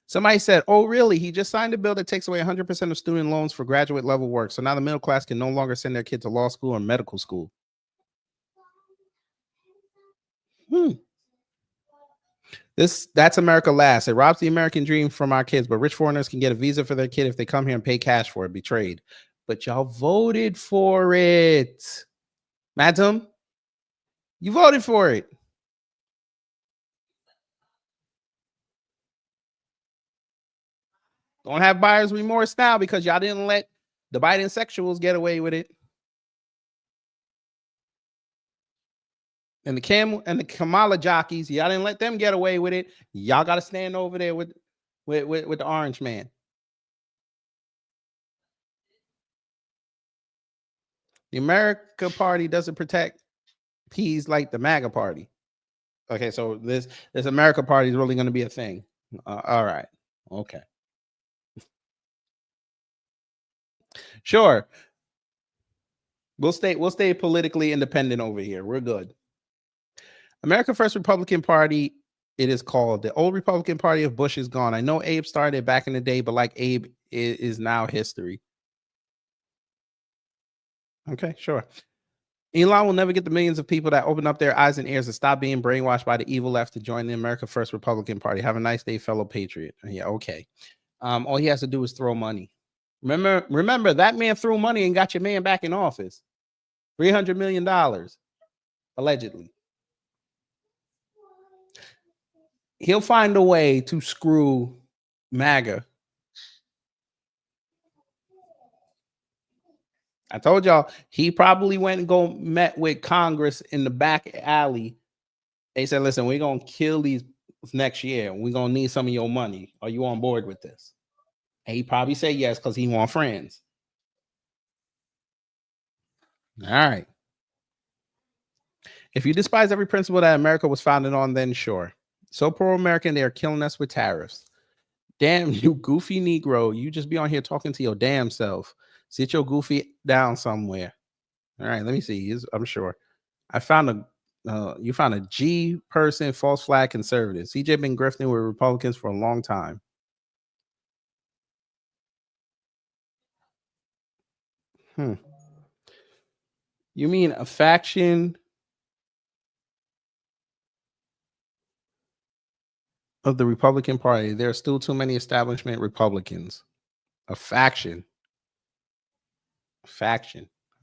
Somebody said, oh, really? He just signed a bill that takes away 100% of student loans for graduate level work. So now the middle class can no longer send their kid to law school or medical school. That's America last. It robs the American dream from our kids, but rich foreigners can get a visa for their kid if they come here and pay cash for it. Betrayed. But y'all voted for it. Madam, you voted for it. Don't have buyer's remorse now because y'all didn't let the Biden sexuals get away with it. And the Kamala jockeys, y'all didn't let them get away with it. Y'all got to stand over there with the orange man. The America Party doesn't protect peas like the MAGA Party. Okay, so this America Party is really going to be a thing. All right. Okay. Sure. We'll stay politically independent over here. We're good. America First Republican Party, it is called. The old Republican Party of Bush is gone. I know Abe started back in the day, but like Abe, it is now history. Okay, sure. Elon will never get the millions of people that open up their eyes and ears and stop being brainwashed by the evil left to join the America First Republican Party. Have a nice day, fellow patriot. Yeah, okay. All he has to do is throw money. Remember that man threw money and got your man back in office. $300 million, allegedly. He'll find a way to screw MAGA. I told y'all he probably went and met with Congress in the back alley. They said, listen, we're going to kill these next year. We're going to need some of your money. Are you on board with this? And he probably said yes because he wants friends. All right. If you despise every principle that America was founded on, then sure. So pro-American, they are killing us with tariffs. Damn, you goofy Negro. You just be on here talking to your damn self. Sit your goofy down somewhere. All right, let me see. I'm sure. You found a G person, false flag conservative. CJ been grifting with Republicans for a long time. You mean a faction of the Republican Party? There are still too many establishment Republicans. A faction.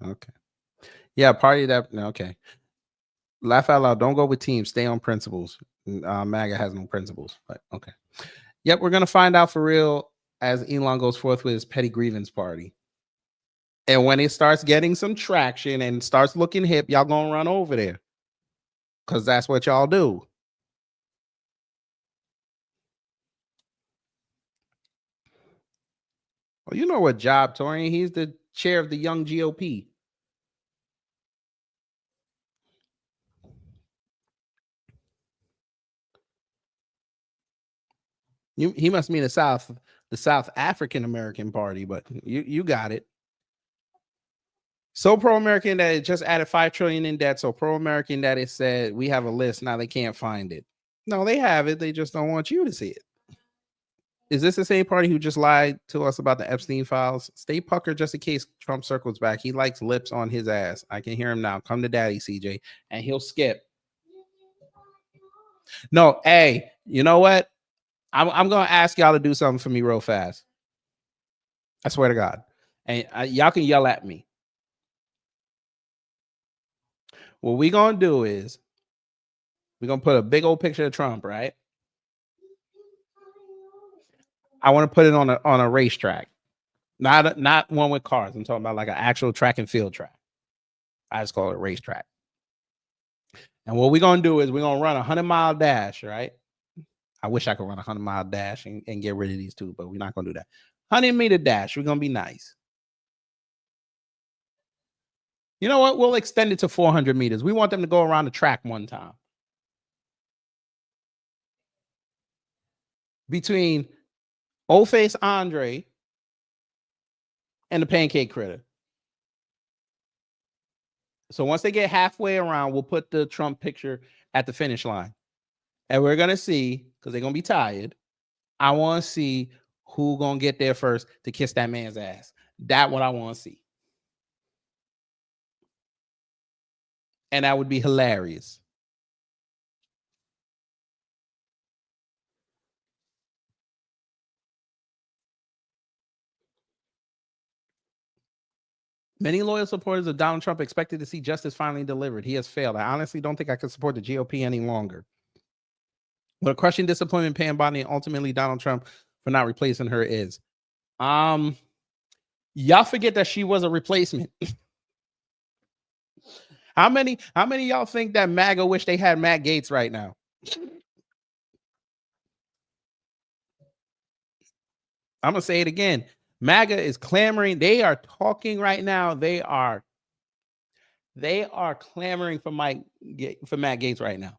Okay. Yeah, party that. Okay. Laugh out loud. Don't go with teams. Stay on principles. MAGA has no principles. But okay. Yep, we're gonna find out for real as Elon goes forth with his petty grievance party. And when it starts getting some traction and starts looking hip, y'all gonna run over there. Because that's what y'all do. Well, you know what job, Torian? He's the chair of the young GOP. He must mean the South African American Party, but you got it. So pro-American that it just added $5 trillion in debt. So pro-American that it said we have a list. Now they can't find it. No, they have it. They just don't want you to see it. Is this the same party who just lied to us about the Epstein files? Stay pucker just in case Trump circles back. He likes lips on his ass. I can hear him now. Come to daddy, CJ. And he'll skip. No, hey, you know what? I'm going to ask y'all to do something for me real fast. I swear to God. And y'all can yell at me. What we're going to do is we're going to put a big old picture of Trump, right? I want to put it on a racetrack. Not one with cars. I'm talking about like an actual track and field track. I just call it a racetrack. And what we're going to do is we're going to run a 100-mile dash, right? I wish I could run a 100-mile dash and get rid of these two, but we're not going to do that. 100-meter dash. We're going to be nice. You know what? We'll extend it to 400 meters. We want them to go around the track one time. Between Old Face Andre and the Pancake Critter. So once they get halfway around, we'll put the Trump picture at the finish line. And we're going to see, because they're going to be tired, I want to see who going to get there first to kiss that man's ass. That's what I want to see. And that would be hilarious. Many loyal supporters of Donald Trump expected to see justice finally delivered. He has failed. I honestly don't think I can support the GOP any longer. What a crushing disappointment Pam Bondi and ultimately Donald Trump for not replacing her is. Y'all forget that she was a replacement. How many y'all think that MAGA wish they had Matt Gaetz right now? I'm gonna say it again. MAGA is clamoring. They are talking right now. They are clamoring for Matt Gaetz right now.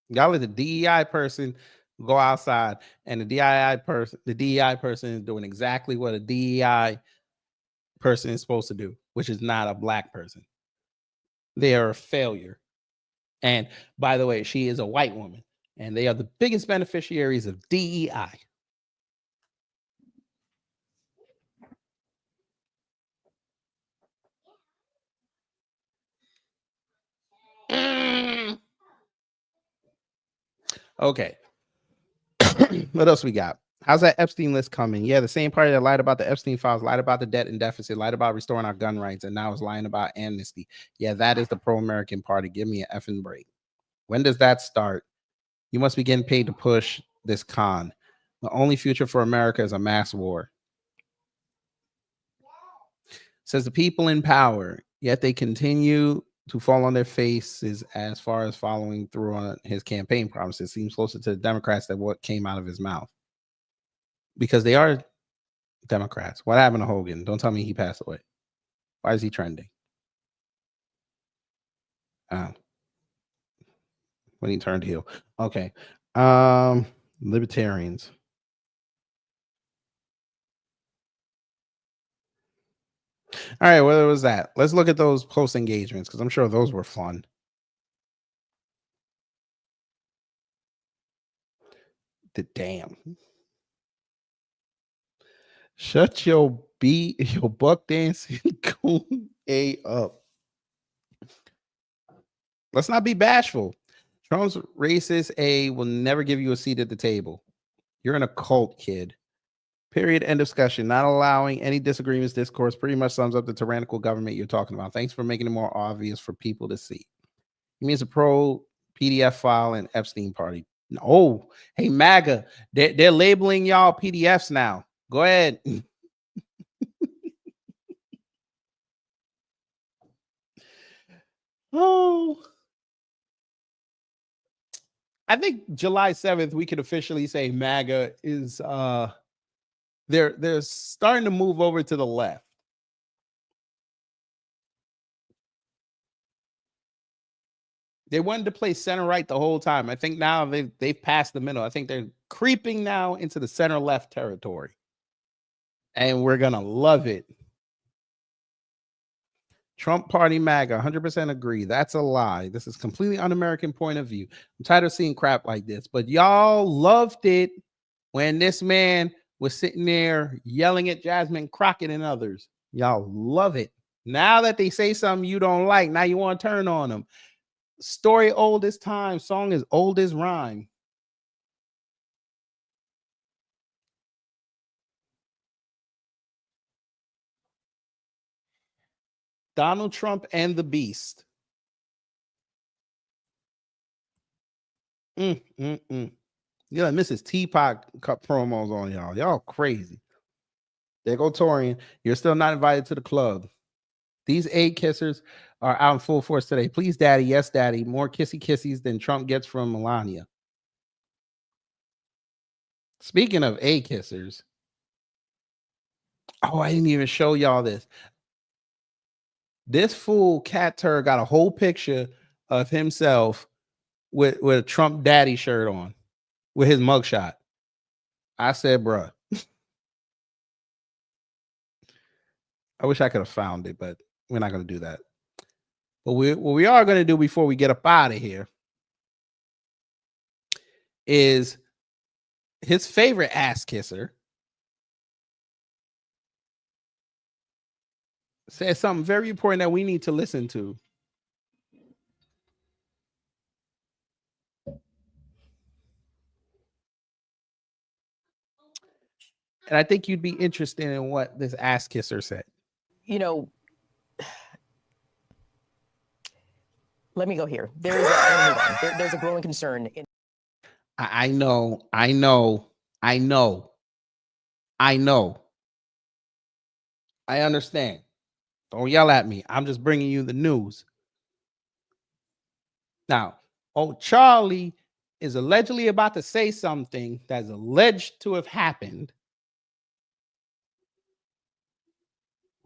Y'all let the DEI person go outside, and the DEI person is doing exactly what a DEI person is supposed to do, which is not a black person. They are a failure. And by the way, she is a white woman, and they are the biggest beneficiaries of DEI. Okay. What else we got? How's that Epstein list coming? Yeah, the same party that lied about the Epstein files, lied about the debt and deficit, lied about restoring our gun rights, and now is lying about amnesty. Yeah, that is the pro-American party. Give me an effing break. When does that start? You must be getting paid to push this con. The only future for America is a mass war. Says the people in power, yet they continue to fall on their faces as far as following through on his campaign promises. Seems closer to the Democrats than what came out of his mouth. Because they are Democrats. What happened to Hogan? Don't tell me he passed away. Why is he trending? When he turned heel. Okay. Libertarians. All right, what was that? Let's look at those post engagements because I'm sure those were fun. The damn. Shut your buck dancing coon A up. Let's not be bashful. Trump's racist A will never give you a seat at the table. You're in a cult, kid. Period. End discussion. Not allowing any disagreements. Discourse pretty much sums up the tyrannical government you're talking about. Thanks for making it more obvious for people to see. He means a pro PDF file and Epstein party. Oh, hey, MAGA. They're labeling y'all PDFs now. Go ahead. Oh. I think July 7th, we can officially say MAGA is they're starting to move over to the left. They wanted to play center right the whole time. I think now they've passed the middle. I think they're creeping now into the center left territory. And we're gonna love it. Trump party MAGA, 100% agree. That's a lie. This is completely un-American point of view. I'm tired of seeing crap like this, but y'all loved it when this man was sitting there yelling at Jasmine Crockett and others. Y'all love it. Now that they say something you don't like, now you want to turn on them. Story old as time, song is old as rhyme. Donald Trump and the Beast. You got Mrs. Teapot cut promos on y'all. Y'all crazy. There go Torian. You're still not invited to the club. These egg kissers are out in full force today. Please, daddy. Yes, daddy. More kissy kissies than Trump gets from Melania. Speaking of egg kissers. Oh, I didn't even show y'all this. This fool Cat Turd got a whole picture of himself with a Trump daddy shirt on with his mugshot. I said, bruh. I wish I could have found it, but we're not going to do that. But what we are going to do before we get up out of here is his favorite ass kisser says something very important that we need to listen to. And I think you'd be interested in what this ass kisser said. You know, let me go here. There's a growing concern. I know. I understand. Don't yell at me. I'm just bringing you the news. Now, old Charlie is allegedly about to say something that's alleged to have happened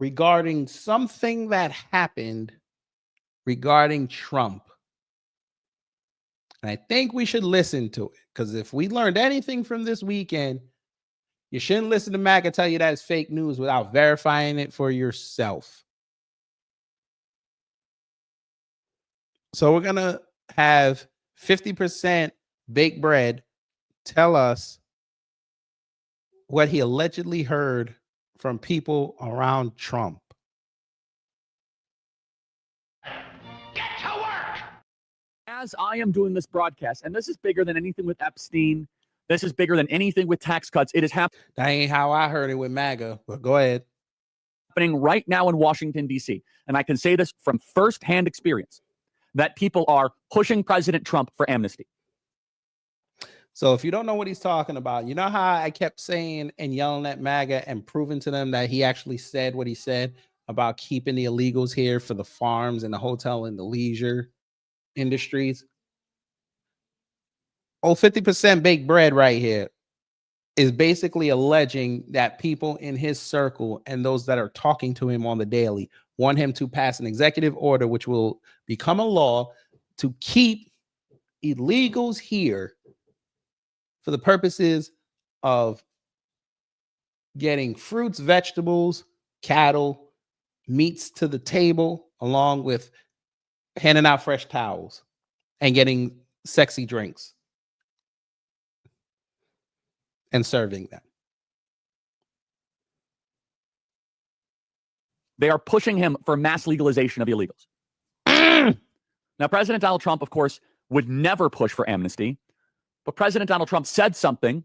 regarding something that happened regarding Trump. And I think we should listen to it, because if we learned anything from this weekend, you shouldn't listen to MAGA tell you that it's fake news without verifying it for yourself. So we're going to have 50% baked bread tell us what he allegedly heard from people around Trump. As I am doing this broadcast, and this is bigger than anything with Epstein, this is bigger than anything with tax cuts. It is happening. That ain't how I heard it with MAGA, but go ahead. Happening right now in Washington, D.C. And I can say this from firsthand experience, that people are pushing President Trump for amnesty. So if you don't know what he's talking about, you know how I kept saying and yelling at MAGA and proving to them that he actually said what he said about keeping the illegals here for the farms and the hotel and the leisure industries? Oh, 50% baked bread right here is basically alleging that people in his circle and those that are talking to him on the daily want him to pass an executive order which will become a law to keep illegals here for the purposes of getting fruits, vegetables, cattle, meats to the table, along with handing out fresh towels and getting sexy drinks and serving them. They are pushing him for mass legalization of illegals. Now, President Donald Trump, of course, would never push for amnesty. But President Donald Trump said something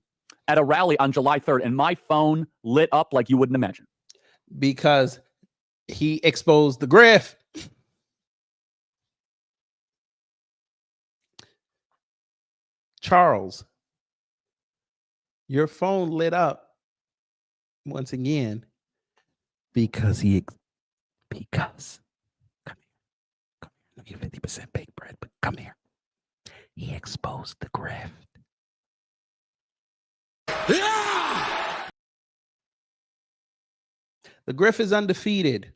at a rally on July 3rd, and my phone lit up like you wouldn't imagine. Because he exposed the grift. Charles, your phone lit up once again because come here, let me 50% baked bread, but come here. He exposed the grift. The grift is undefeated.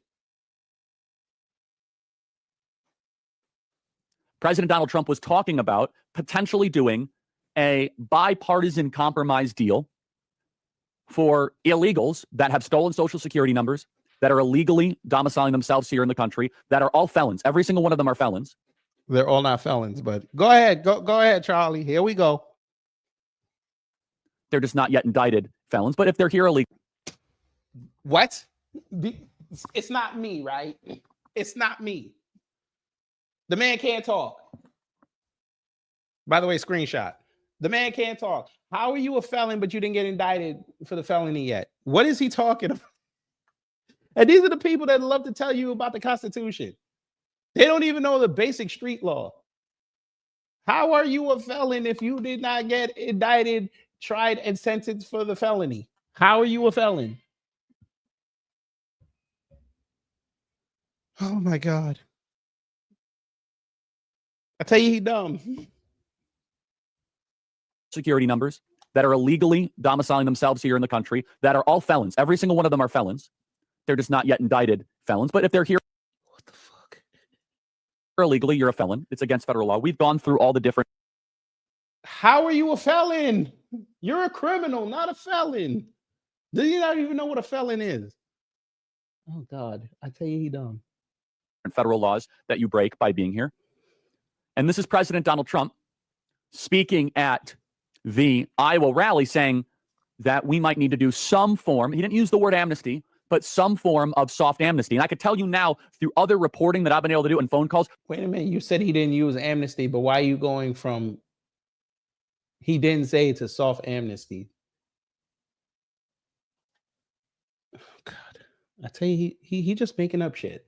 President Donald Trump was talking about potentially doing a bipartisan compromise deal for illegals that have stolen Social Security numbers, that are illegally domiciling themselves here in the country, that are all felons. Every single one of them are felons. They're all not felons, but go ahead. Go ahead, Charlie. Here we go. They're just not yet indicted felons, but if they're here illegally. What? It's not me, right? It's not me. The man can't talk. By the way, screenshot. The man can't talk. How are you a felon, but you didn't get indicted for the felony yet? What is he talking about? And these are the people that love to tell you about the Constitution. They don't even know the basic street law. How are you a felon if you did not get indicted, tried, and sentenced for the felony? How are you a felon? Oh my God. I tell you, he dumb. Security numbers that are illegally domiciling themselves here in the country, that are all felons. Every single one of them are felons. They're just not yet indicted felons. But if they're here illegally, you're a felon. It's against federal law. We've gone through all the different. How are you a felon? You're a criminal, not a felon. Do you not even know what a felon is? Oh God, I tell you, he dumb. Federal laws that you break by being here. And this is President Donald Trump speaking at the Iowa rally saying that we might need to do some form, he didn't use the word amnesty, but some form of soft amnesty. And I could tell you now through other reporting that I've been able to do and phone calls. Wait a minute, you said he didn't use amnesty, but why are you going from he didn't say to soft amnesty? Oh God, I tell you, he just making up shit.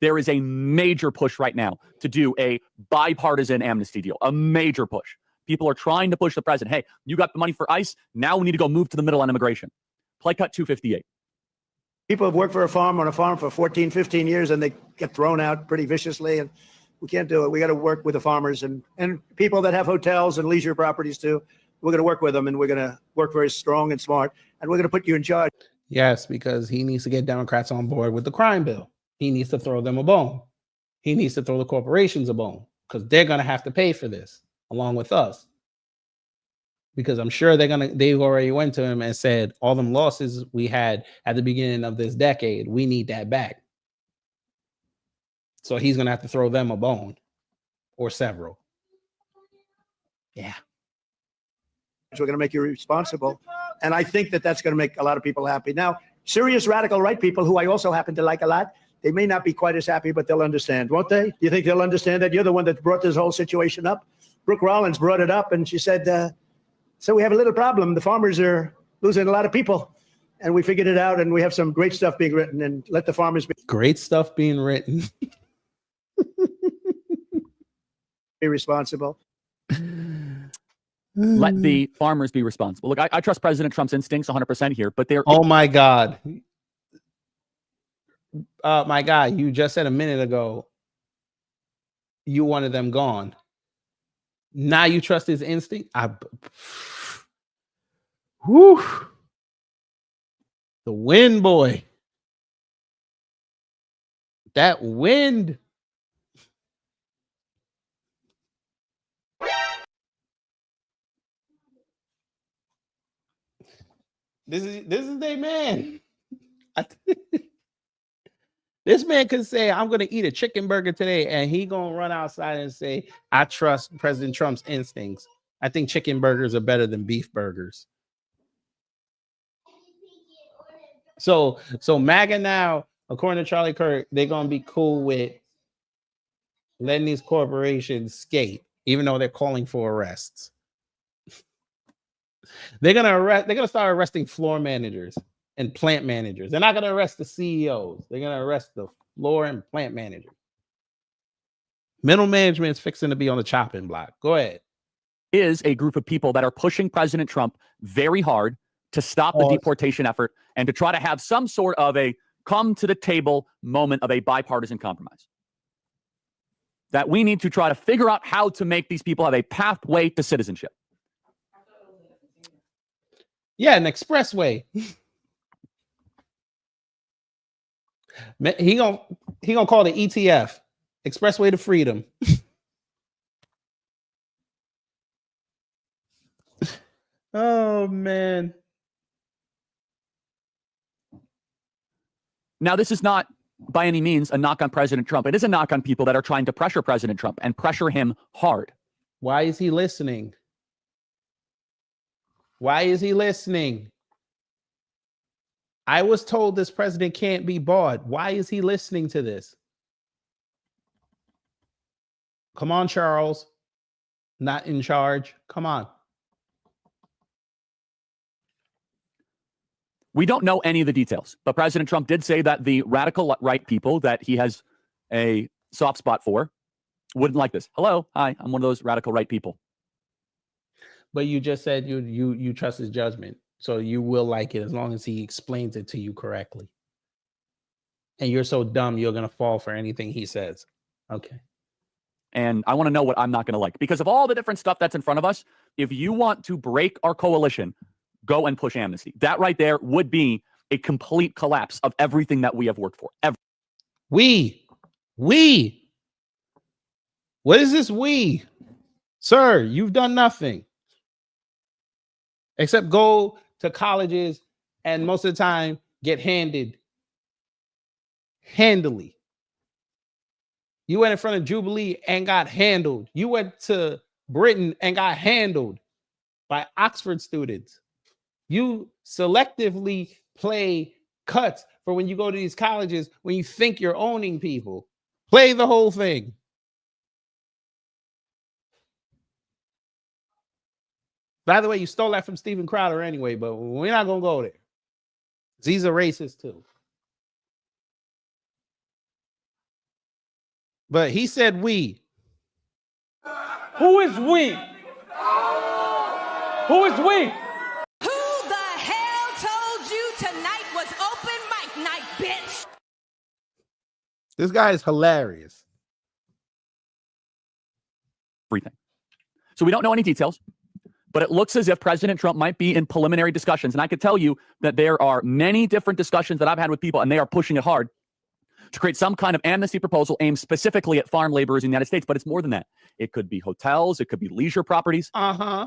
There is a major push right now to do a bipartisan amnesty deal, a major push. People are trying to push the president. Hey, you got the money for ICE. Now we need to go move to the middle on immigration. Play cut 258. People have worked for on a farm for 14, 15 years, and they get thrown out pretty viciously. And we can't do it. We got to work with the farmers and people that have hotels and leisure properties too. We're going to work with them, and we're going to work very strong and smart. And we're going to put you in charge. Yes, because he needs to get Democrats on board with the crime bill. He needs to throw them a bone. He needs to throw the corporations a bone because they're going to have to pay for this along with us. Because I'm sure they already went to him and said, all them losses we had at the beginning of this decade, we need that back. So he's going to have to throw them a bone or several. Yeah. We're going to make you responsible. And I think that that's going to make a lot of people happy. Now, serious radical right people who I also happen to like a lot, they may not be quite as happy, but they'll understand, won't they? Do you think they'll understand that? You're the one that brought this whole situation up. Brooke Rollins brought it up, and she said, so we have a little problem. The farmers are losing a lot of people, and we figured it out, and we have some great stuff being written, and let the farmers be. Great stuff being written. Be responsible. Let the farmers be responsible. Look, I trust President Trump's instincts 100% here, but they're. Oh my God. My guy, you just said a minute ago you wanted them gone. Now you trust his instinct? Whew. The wind, boy. That wind. This is their man. This man could say, I'm going to eat a chicken burger today, and he going to run outside and say, I trust President Trump's instincts. I think chicken burgers are better than beef burgers. So MAGA now, according to Charlie Kirk, they're going to be cool with letting these corporations skate, even though they're calling for arrests. They're gonna start arresting floor managers and plant managers. They're not gonna arrest the CEOs. They're gonna arrest the floor and plant managers. Middle management is fixing to be on the chopping block. Go ahead. Is a group of people that are pushing President Trump very hard to stop the deportation effort and to try to have some sort of a come to the table moment of a bipartisan compromise. that we need to try to figure out how to make these people have a pathway to citizenship. Yeah, an expressway. He gonna call the ETF, Expressway to Freedom. Oh man. Now, this is not by any means a knock on President Trump. It is a knock on people that are trying to pressure President Trump and pressure him hard. Why is he listening? Why is he listening? I was told this president can't be bought. Why is he listening to this? Come on, Charles. Not in charge. Come on. We don't know any of the details, but President Trump did say that the radical right people that he has a soft spot for wouldn't like this. Hello, hi, I'm one of those radical right people. But you just said you trust his judgment, so you will like it as long as he explains it to you correctly. And you're so dumb, you're gonna fall for anything he says. Okay. And I want to know what I'm not going to like. Because of all the different stuff that's in front of us, if you want to break our coalition, go and push amnesty. That right there would be a complete collapse of everything that we have worked for. We. What is this we? Sir, you've done nothing. Except go to colleges and most of the time get handily. You went in front of Jubilee and got handled. You went to Britain and got handled by Oxford students. You selectively play cuts for when you go to these colleges when you think you're owning people. Play the whole thing. By the way, you stole that from Steven Crowder anyway, but we're not going to go there. He's a racist too. But he said we. Who is we? Who is we? Who the hell told you tonight was open mic night, bitch? This guy is hilarious. Everything. So we don't know any details, but it looks as if President Trump might be in preliminary discussions. And I could tell you that there are many different discussions that I've had with people, and they are pushing it hard to create some kind of amnesty proposal aimed specifically at farm laborers in the United States. But it's more than that. It could be hotels. It could be leisure properties.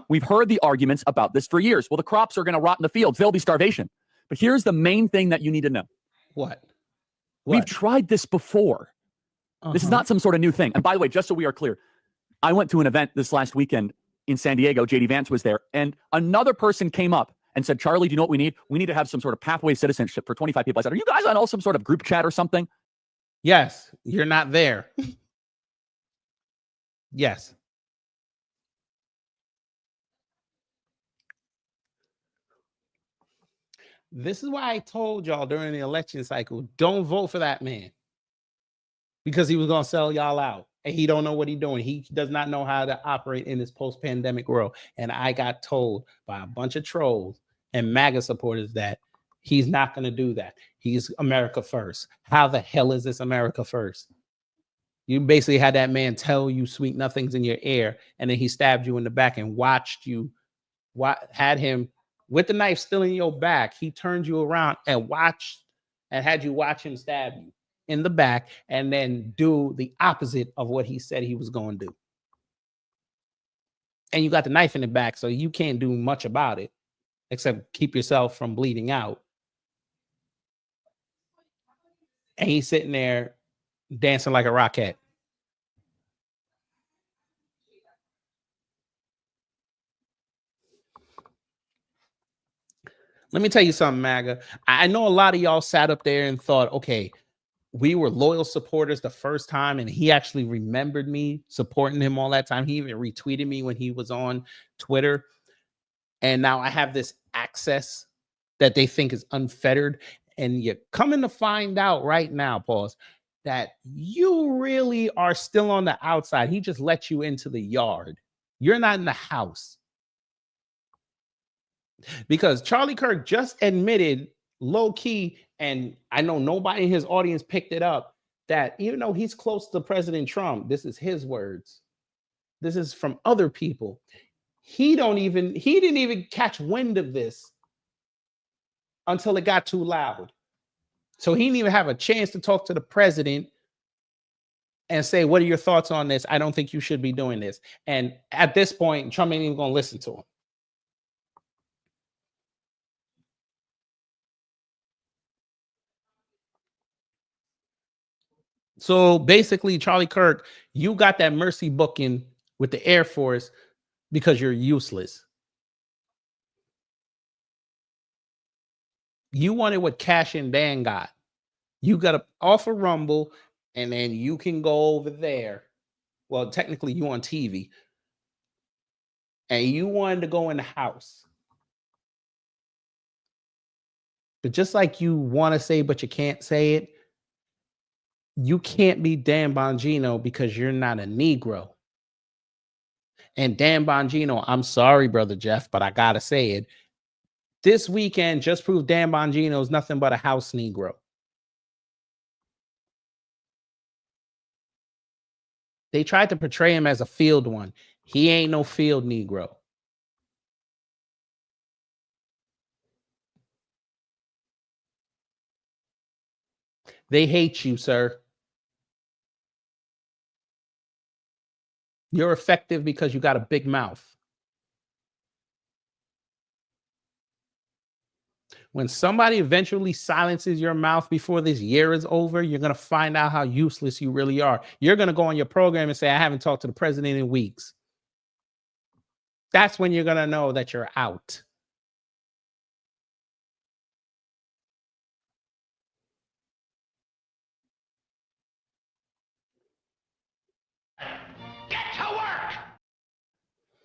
We've heard the arguments about this for years. Well, the crops are going to rot in the fields. There'll be starvation. But here's the main thing that you need to know. What? We've tried this before. This is not some sort of new thing. And by the way, just so we are clear, I went to an event this last weekend in San Diego. JD Vance was there. And another person came up and said, Charlie, do you know what we need? We need to have some sort of pathway citizenship for 25 people. I said, are you guys on some sort of group chat or something? Yes, you're not there. Yes. This is why I told y'all during the election cycle, don't vote for that man. Because he was going to sell y'all out. And he don't know what he's doing. He does not know how to operate in this post-pandemic world. And I got told by a bunch of trolls and MAGA supporters that he's not going to do that. He's America first. How the hell is this America first? You basically had that man tell you sweet nothings in your ear, and then he stabbed you in the back and watched you, had him with the knife still in your back. He turned you around and watched and had you watch him stab you in the back and then do the opposite of what he said he was going to do. And you got the knife in the back, so you can't do much about it except keep yourself from bleeding out. And he's sitting there dancing like a rocket. Let me tell you something, MAGA. I know a lot of y'all sat up there and thought, okay, we were loyal supporters the first time, and he actually remembered me supporting him all that time. He even retweeted me when he was on Twitter. And now I have this access that they think is unfettered. And you're coming to find out right now, pause, that you really are still on the outside. He just let you into the yard. You're not in the house. Because Charlie Kirk just admitted low key, and I know nobody in his audience picked it up, that even though he's close to President Trump, this is his words. This is from other people. He didn't even catch wind of this until it got too loud. So he didn't even have a chance to talk to the president and say, what are your thoughts on this? I don't think you should be doing this. And at this point, Trump ain't even going to listen to him. So basically, Charlie Kirk, you got that mercy booking with the Air Force because you're useless. You wanted what Cash and Dan got. You got to offer Rumble, and then you can go over there. Well, technically, you on TV. And you wanted to go in the house. But just like you want to say, but you can't say it, you can't be Dan Bongino because you're not a Negro. And Dan Bongino, I'm sorry, Brother Jeff, but I got to say it. This weekend just proved Dan Bongino is nothing but a house Negro. They tried to portray him as a field one. He ain't no field Negro. They hate you, sir. You're effective because you got a big mouth. When somebody eventually silences your mouth before this year is over, you're going to find out how useless you really are. You're going to go on your program and say, I haven't talked to the president in weeks. That's when you're going to know that you're out.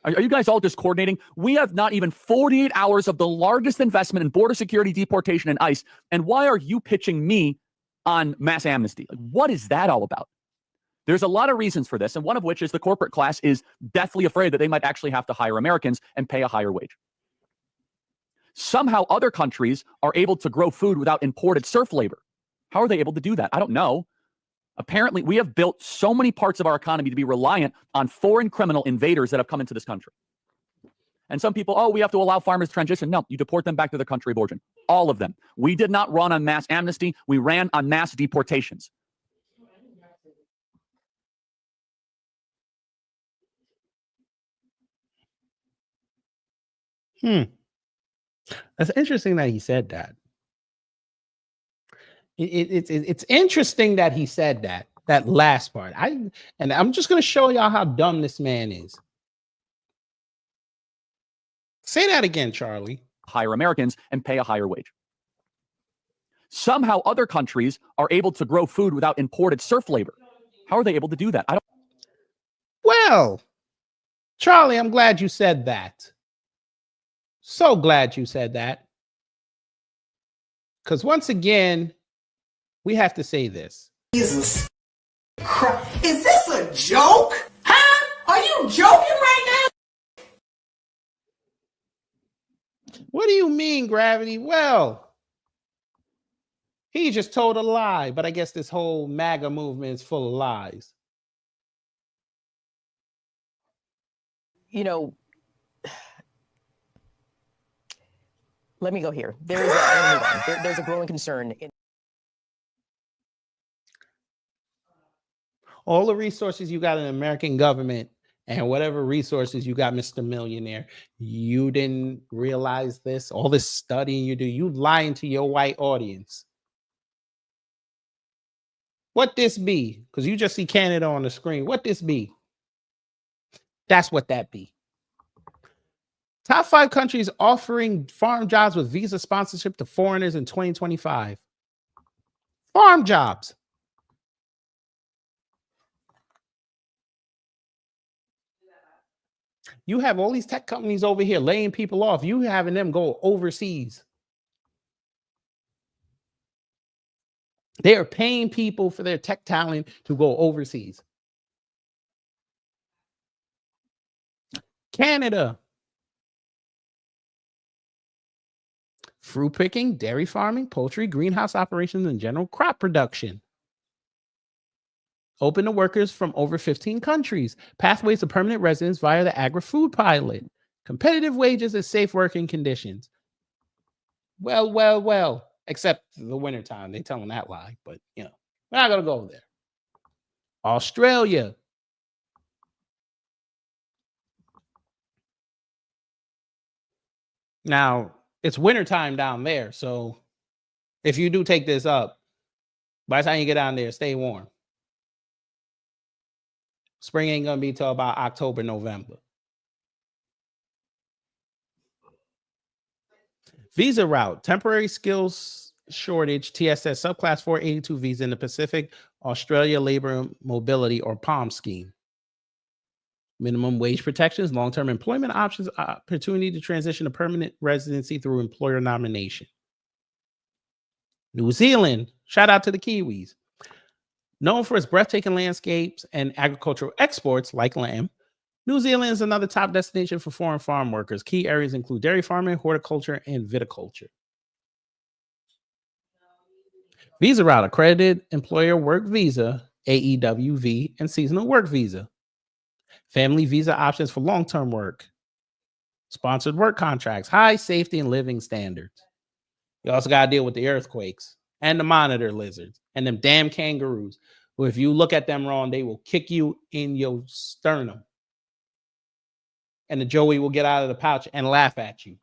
Are you guys all just coordinating? We have not even 48 hours of the largest investment in border security, deportation, and ICE. And why are you pitching me on mass amnesty? Like, what is that all about? There's a lot of reasons for this, and one of which is the corporate class is deathly afraid that they might actually have to hire Americans and pay a higher wage. Somehow other countries are able to grow food without imported serf labor. How are they able to do that? I don't know. Apparently, we have built so many parts of our economy to be reliant on foreign criminal invaders that have come into this country. And some people, oh, we have to allow farmers to transition. No, you deport them back to their country of origin. All of them. We did not run on mass amnesty. We ran on mass deportations. That's interesting that he said that. It's interesting that he said that last part. And I'm just going to show y'all how dumb this man is. Say that again, Charlie. Hire Americans and pay a higher wage. Somehow other countries are able to grow food without imported serf labor. How are they able to do that? I don't. Well, Charlie, I'm glad you said that. So glad you said that. Because once again, we have to say this. Jesus Christ. Is this a joke? Huh? Are you joking right now? What do you mean, Gravity? Well, he just told a lie, but I guess this whole MAGA movement is full of lies. You know, let me go here. There's a growing concern in all the resources you got in the American government and whatever resources you got, Mr. Millionaire, you didn't realize this, all this studying you do, you lying to your white audience. What this be? Because you just see Canada on the screen. What this be? That's what that be. Top 5 countries offering farm jobs with visa sponsorship to foreigners in 2025. Farm jobs. You have all these tech companies over here laying people off. You having them go overseas. They are paying people for their tech talent to go overseas. Canada. Fruit picking, dairy farming, poultry, greenhouse operations, and general crop production. Open to workers from over 15 countries. Pathways to permanent residence via the agri-food pilot. Competitive wages and safe working conditions. Well. Except the wintertime. They telling that lie, but we're not going to go there. Australia. Now, it's wintertime down there, so if you do take this up, by the time you get down there, stay warm. Spring ain't going to be till about October, November. Visa route, temporary skills shortage, TSS subclass 482 visa in the Pacific, Australia Labor Mobility or PALM scheme. Minimum wage protections, long-term employment options, opportunity to transition to permanent residency through employer nomination. New Zealand, shout out to the Kiwis. Known for its breathtaking landscapes and agricultural exports like lamb, New Zealand is another top destination for foreign farm workers. Key areas include dairy farming, horticulture, and viticulture. Visa route, accredited employer work visa, AEWV, and seasonal work visa. Family visa options for long-term work. Sponsored work contracts, high safety and living standards. You also got to deal with the earthquakes and the monitor lizards and them damn kangaroos, who if you look at them wrong, they will kick you in your sternum. And the Joey will get out of the pouch and laugh at you.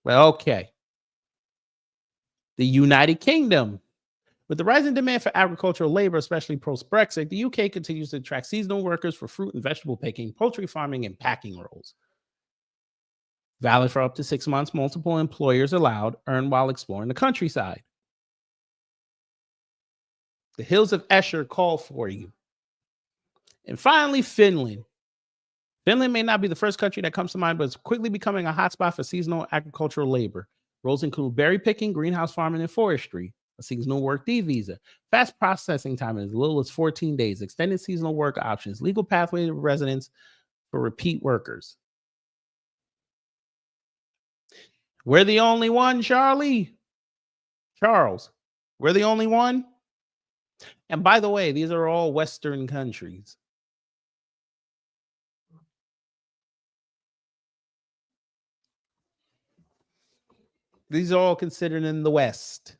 Well, okay. The United Kingdom. With the rising demand for agricultural labor, especially post-Brexit, the UK continues to attract seasonal workers for fruit and vegetable picking, poultry farming, and packing roles. Valid for up to 6 months, multiple employers allowed, earn while exploring the countryside. The hills of Esher call for you. And finally, Finland. Finland may not be the first country that comes to mind, but it's quickly becoming a hotspot for seasonal agricultural labor. Roles include berry picking, greenhouse farming, and forestry. A seasonal work D visa. Fast processing time is as little as 14 days. Extended seasonal work options. Legal pathway to residence for repeat workers. We're the only one, Charles. We're the only one. And by the way, these are all Western countries. These are all considered in the West.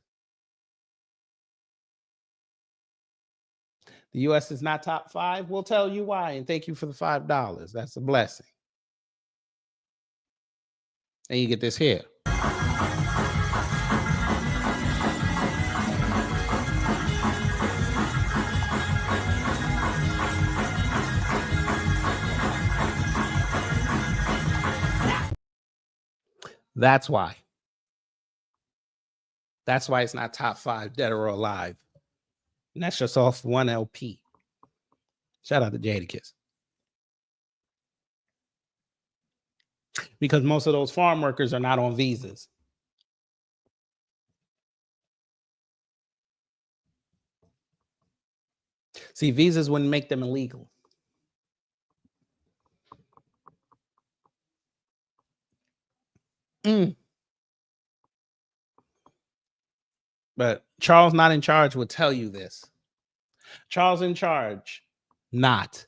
The U.S. is not top 5. We'll tell you why, and thank you for the $5. That's a blessing. And you get this here. That's why. That's why it's not top 5, dead or alive. And that's just off one LP. Shout out to Jadakiss. Because most of those farm workers are not on visas. See, visas wouldn't make them illegal. But Charles not in charge will tell you this. Charles in charge, not.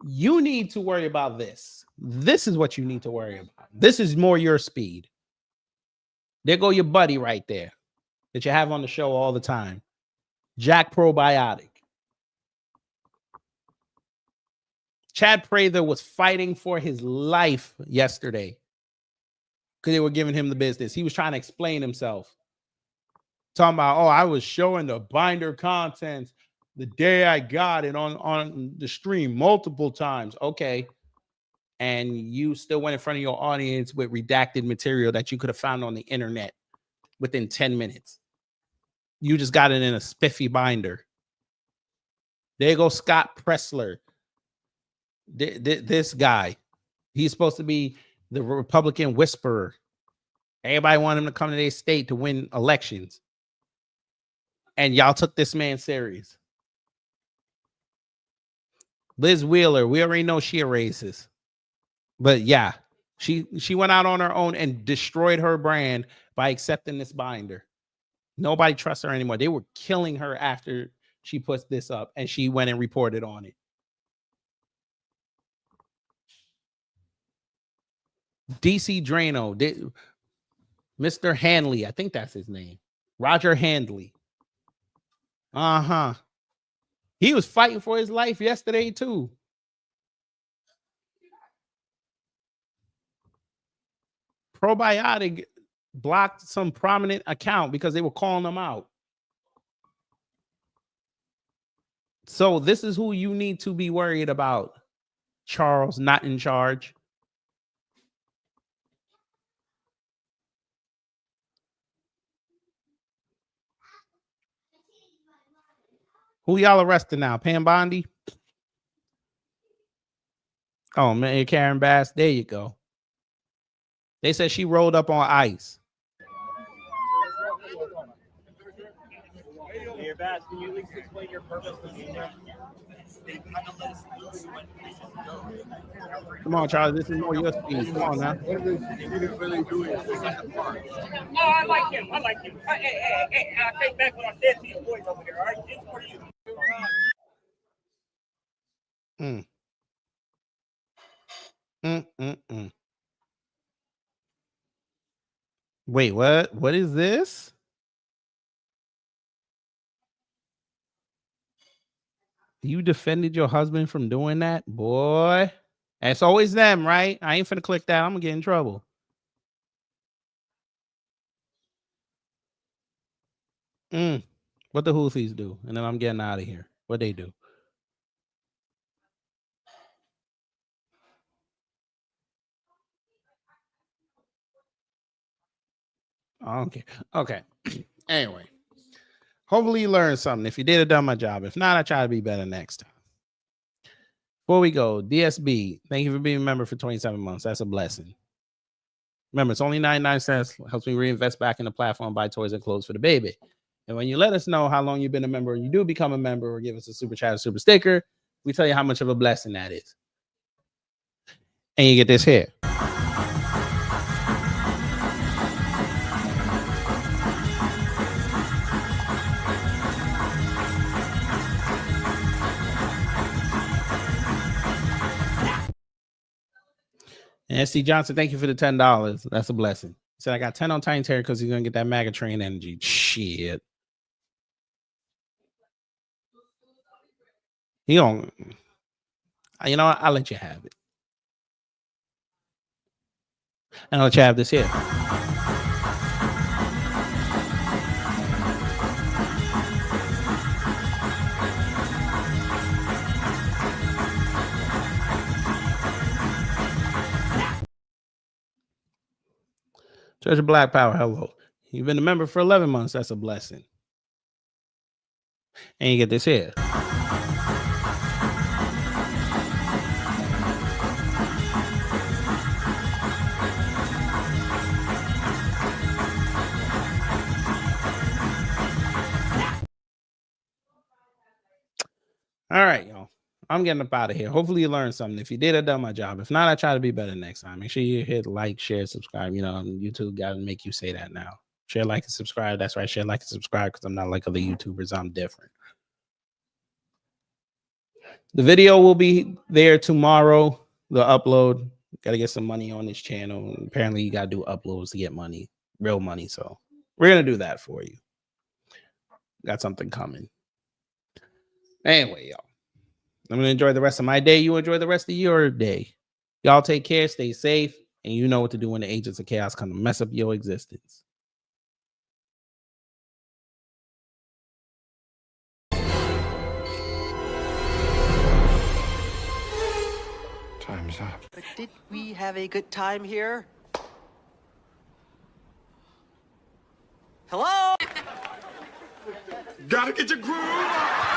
You need to worry about this. This is what you need to worry about. This is more your speed. There go your buddy right there that you have on the show all the time. Jack Probiotic. Chad Prather was fighting for his life yesterday because they were giving him the business. He was trying to explain himself. Talking about, I was showing the binder contents the day I got it on the stream multiple times. Okay. And you still went in front of your audience with redacted material that you could have found on the internet within 10 minutes. You just got it in a spiffy binder. There goes Scott Pressler. This guy. He's supposed to be the Republican whisperer. Everybody wanted him to come to their state to win elections. And y'all took this man serious. Liz Wheeler, we already know she a racist. But yeah, she went out on her own and destroyed her brand by accepting this binder. Nobody trusts her anymore. They were killing her after she puts this up and she went and reported on it. DC Drano, Mr. Handley, I think that's his name. Roger Handley. He was fighting for his life yesterday too. Probiotic blocked some prominent account because they were calling them out. So this is who you need to be worried about. Charles, not in charge. Who y'all arresting now? Pam Bondi? Oh, man, Karen Bass. There you go. They said she rolled up on ice. Mayor Bass, can you at least explain your purpose to being here? Come on, Charlie. This is more your speed. Come on now. Oh, I like him. I like him. Hey, I take back what I said to your boys over there, all right? It's for you. Wait, what? What is this? You defended your husband from doing that? Boy. And it's always them, right? I ain't finna click that. I'm gonna get in trouble. What the Houthis do? And then I'm getting out of here. What they do? Okay. Okay. Anyway. Hopefully you learned something. If you did, I done my job. If not, I try to be better next time. Before we go, DSB, thank you for being a member for 27 months. That's a blessing. Remember, it's only 99 cents. Helps me reinvest back in the platform, buy toys and clothes for the baby. And when you let us know how long you've been a member, and you do become a member or give us a super chat or super sticker, we tell you how much of a blessing that is. And you get this here. And SC Johnson, thank you for the $10. That's a blessing. He said I got 10 on Tiny Terry because he's gonna get that MAGA train energy. Shit. He don't. You know what? I'll let you have it. And I'll let you have this here. Church of Black Power, hello. You've been a member for 11 months. That's a blessing. And you get this here. All right, y'all. I'm getting up out of here. Hopefully you learned something. If you did, I done my job. If not, I try to be better next time. Make sure you hit like, share, subscribe. You know, YouTube got to make you say that now. Share, like, and subscribe. That's right. Share, like, and subscribe because I'm not like other YouTubers. I'm different. The video will be there tomorrow. The upload. Got to get some money on this channel. Apparently, you got to do uploads to get money, real money. So we're going to do that for you. Got something coming. Anyway, y'all. I'm going to enjoy the rest of my day. You enjoy the rest of your day. Y'all take care, stay safe, and you know what to do when the agents of chaos come to mess up your existence. Time's up. But did we have a good time here? Hello? Gotta get your groove on.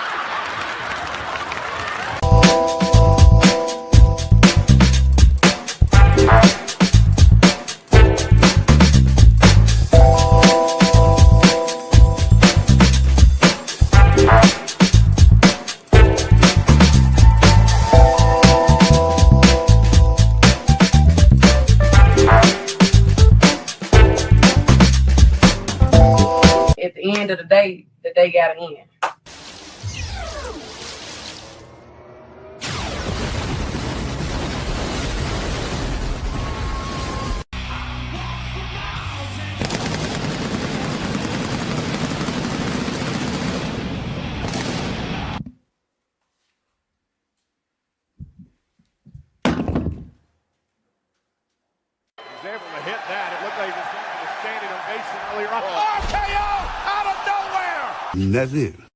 At the end of the day got to end. RKO out of nowhere. And that's it.